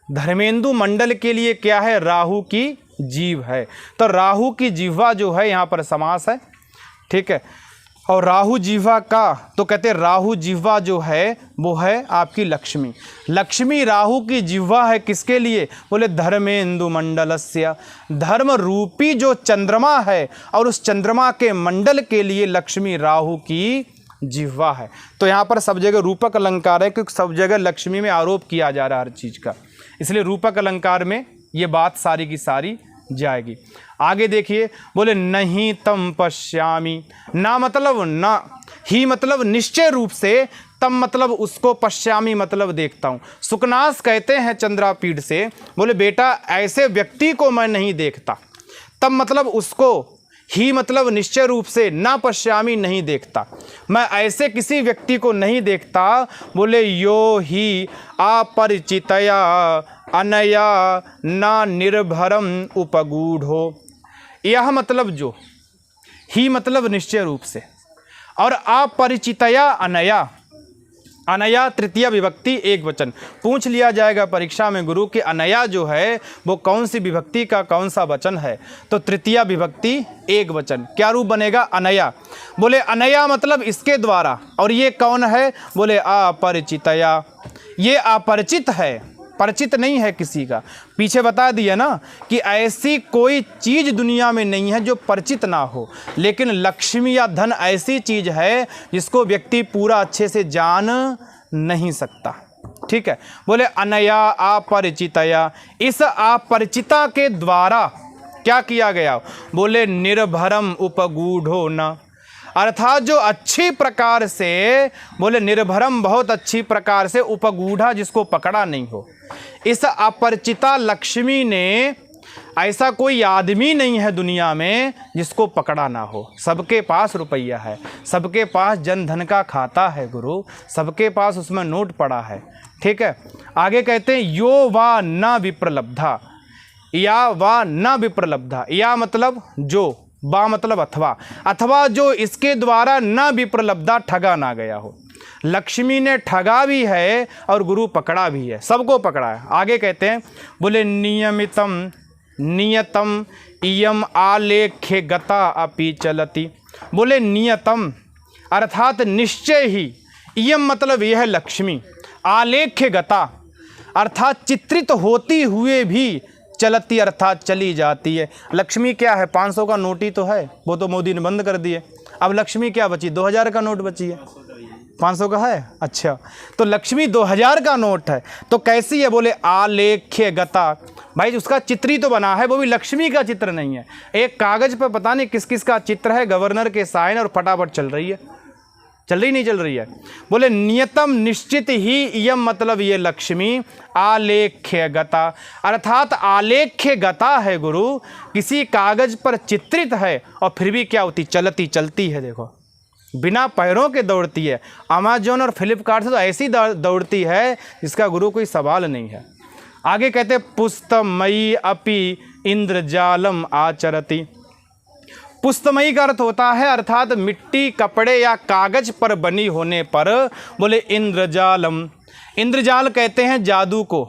धर्मेन्दु मंडल के लिए क्या है? राहु की जीभ है। तो राहु की जिह्वा जो है यहाँ पर समास है, ठीक है। और राहु जिह्वा का, तो कहते हैं राहु जिह्वा जो है वो है आपकी लक्ष्मी। लक्ष्मी राहु की जिह्वा है, किसके लिए? बोले धर्मेन्दु मंडलस्य, धर्म रूपी जो चंद्रमा है और उस चंद्रमा के मंडल के लिए लक्ष्मी राहु की जिह्वा है। तो यहाँ पर सब जगह रूपक अलंकार है, क्योंकि सब जगह लक्ष्मी में आरोप किया जा रहा है हर चीज़ का, इसलिए रूपक अलंकार में ये बात सारी की सारी जाएगी। आगे देखिए, बोले नहीं तम पश्यामि, ना मतलब ना, ही मतलब निश्चय रूप से, तम मतलब उसको, पश्यामि मतलब देखता हूँ। सुकनास कहते हैं चंद्रापीठ से, बोले बेटा ऐसे व्यक्ति को मैं नहीं देखता। तम मतलब उसको, ही मतलब निश्चय रूप से, ना पश्यामि नहीं देखता, मैं ऐसे किसी व्यक्ति को नहीं देखता। बोले यो ही अपरिचितया अनया ना निर्भरम उपगूढ़ो, यह मतलब जो, ही मतलब निश्चय रूप से, और अपरिचितया अनया, अनया तृतीय विभक्ति एक वचन। पूछ लिया जाएगा परीक्षा में गुरु कि अनया जो है वो कौन सी विभक्ति का कौन सा वचन है? तो तृतीय विभक्ति एक वचन। क्या रूप बनेगा? अनया। बोले अनया मतलब इसके द्वारा, और ये कौन है? बोले अपरिचितया, ये अपरिचित है, परिचित नहीं है किसी का। पीछे बता दिया ना कि ऐसी कोई चीज़ दुनिया में नहीं है जो परिचित ना हो, लेकिन लक्ष्मी या धन ऐसी चीज़ है जिसको व्यक्ति पूरा अच्छे से जान नहीं सकता, ठीक है। बोले अनया अपरिचितया, इस अपरिचिता के द्वारा क्या किया गया? बोले निर्भरम उपगूढ़ो न, अर्थात जो अच्छी प्रकार से, बोले निर्भरम बहुत अच्छी प्रकार से, उपगूढ़ा जिसको पकड़ा नहीं हो। इस अपरिचिता लक्ष्मी ने, ऐसा कोई आदमी नहीं है दुनिया में जिसको पकड़ा ना हो। सबके पास रुपया है, सबके पास जन धन का खाता है गुरु, सबके पास उसमें नोट पड़ा है, ठीक है। आगे कहते हैं यो वा न विप्रलब्धा, या वा न विप्रलब्धा, या मतलब जो, बा मतलब अथवा, अथवा जो इसके द्वारा न विप्रलब्धा, ठगा ना गया हो। लक्ष्मी ने ठगा भी है और गुरु पकड़ा भी है, सबको पकड़ा है। आगे कहते हैं, बोले नियमितम नियतम इयम आलेख्य गता अपि चलति, बोले नियतम अर्थात निश्चय ही, इयम मतलब यह लक्ष्मी, आलेख्य गता अर्थात चित्रित होती हुए भी, चलती अर्थात चली जाती है। लक्ष्मी क्या है? 500 का नोट ही तो है, वो तो मोदी ने बंद कर दिए। अब लक्ष्मी क्या बची? 2000 का नोट बची है, 500 का है। अच्छा, तो लक्ष्मी 2000 का नोट है, तो कैसी है? बोले आलेख्य गता, भाई उसका चित्र ही तो बना है, वो भी लक्ष्मी का चित्र नहीं है। एक कागज पर पता नहीं किस किस का चित्र है, गवर्नर के साइन, और फटाफट चल रही है, चल रही नहीं चल रही है। बोले नियतम निश्चित ही, इयम मतलब ये लक्ष्मी, आलेख्य गता अर्थात आलेख्य गता है गुरु, किसी कागज पर चित्रित है और फिर भी क्या होती? चलती, चलती है। देखो बिना पैरों के दौड़ती है। अमेजोन और फ्लिपकार्ट से तो ऐसी दौड़ती है जिसका गुरु कोई सवाल नहीं है। आगे कहते पुस्तमयी अपि इंद्रजालम आचरति, पुस्तमयी का अर्थ होता है अर्थात मिट्टी, कपड़े या कागज पर बनी होने पर। बोले इंद्रजालम, इंद्रजाल कहते हैं जादू को,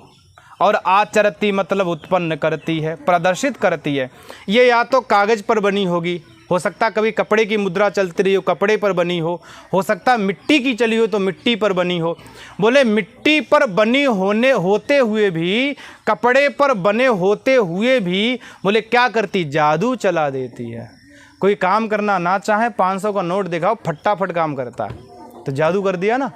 और आचरती मतलब उत्पन्न करती है, प्रदर्शित करती है। ये या तो कागज़ पर बनी होगी, हो सकता कभी कपड़े की मुद्रा चलती रही हो, कपड़े पर बनी हो सकता मिट्टी की चली हो तो मिट्टी पर बनी हो। बोले मिट्टी पर बनी होते हुए भी, कपड़े पर बने होते हुए भी बोले क्या करती, जादू चला देती है। कोई काम करना ना चाहे 500 का नोट दिखाओ, फटाफट काम करता है, तो जादू कर दिया ना,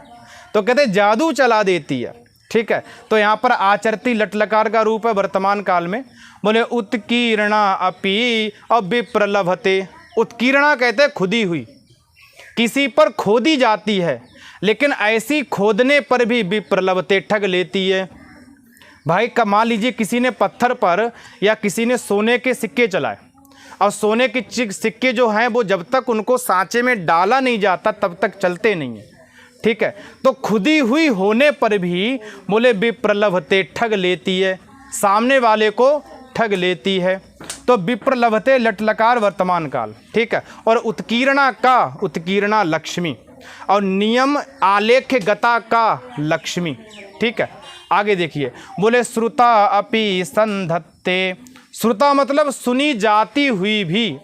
तो कहते जादू चला देती है। ठीक है, तो यहाँ पर आचरती लट लकार का रूप है वर्तमान काल में। बोले उत्कीर्णा अपि अविप्रलभते, उत्कीर्णा कहते खुदी हुई, किसी पर खोदी जाती है, लेकिन ऐसी खोदने पर भी विप्रलभते ठग लेती है। भाई मान लीजिए किसी ने पत्थर पर या किसी ने सोने के सिक्के चलाए, और सोने के सिक्के जो हैं वो जब तक उनको सांचे में डाला नहीं जाता तब तक चलते नहीं हैं। ठीक है, तो खुदी हुई होने पर भी बोले विप्रलभते ठग लेती है, सामने वाले को ठग लेती है। तो विप्रलभते लटलकार वर्तमान काल। ठीक है, और उत्कीर्णा का, उत्कीर्णा लक्ष्मी, और नियम आलेख्य गता का लक्ष्मी। ठीक है, आगे देखिए, बोले श्रुता अपि संधत्ते, श्रुता मतलब सुनी जाती हुई भी,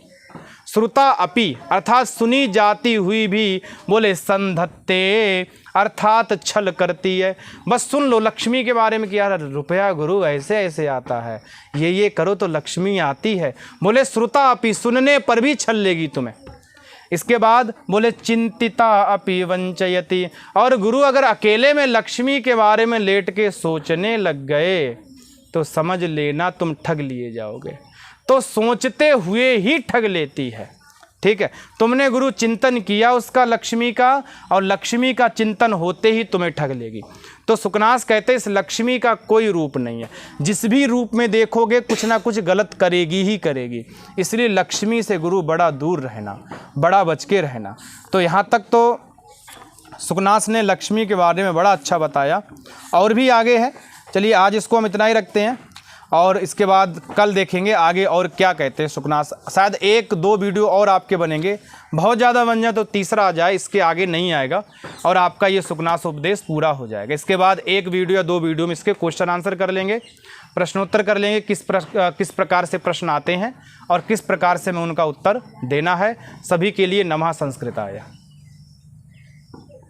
श्रुता अपि अर्थात सुनी जाती हुई भी बोले संधत्ते अर्थात छल करती है। बस सुन लो लक्ष्मी के बारे में कि यार रुपया गुरु ऐसे ऐसे आता है, ये करो तो लक्ष्मी आती है। बोले श्रुता अपि सुनने पर भी छल लेगी तुम्हें। इसके बाद बोले चिंतिता अपि वंचयति, और गुरु अगर अकेले में लक्ष्मी के बारे में लेट के सोचने लग गए तो समझ लेना तुम ठग लिए जाओगे। तो सोचते हुए ही ठग लेती है। ठीक है, तुमने गुरु चिंतन किया उसका लक्ष्मी का, और लक्ष्मी का चिंतन होते ही तुम्हें ठग लेगी। तो सुकनास कहते इस लक्ष्मी का कोई रूप नहीं है, जिस भी रूप में देखोगे कुछ ना कुछ गलत करेगी ही करेगी। इसलिए लक्ष्मी से गुरु बड़ा दूर रहना, बड़ा बच के रहना। तो यहाँ तक तो सुकनास ने लक्ष्मी के बारे में बड़ा अच्छा बताया, और भी आगे है। चलिए आज इसको हम इतना ही रखते हैं, और इसके बाद कल देखेंगे आगे और क्या कहते हैं सुकनास। शायद 1-2 वीडियो और आपके बनेंगे, बहुत ज़्यादा बन जाए तो तीसरा आ जाए, इसके आगे नहीं आएगा, और आपका ये सुकनास उपदेश पूरा हो जाएगा। इसके बाद 1 वीडियो या 2 वीडियो में इसके क्वेश्चन आंसर कर लेंगे, प्रश्नोत्तर कर लेंगे, किस प्रकार से प्रश्न आते हैं और किस प्रकार से हमें उनका उत्तर देना है। सभी के लिए नमः संस्कृताय।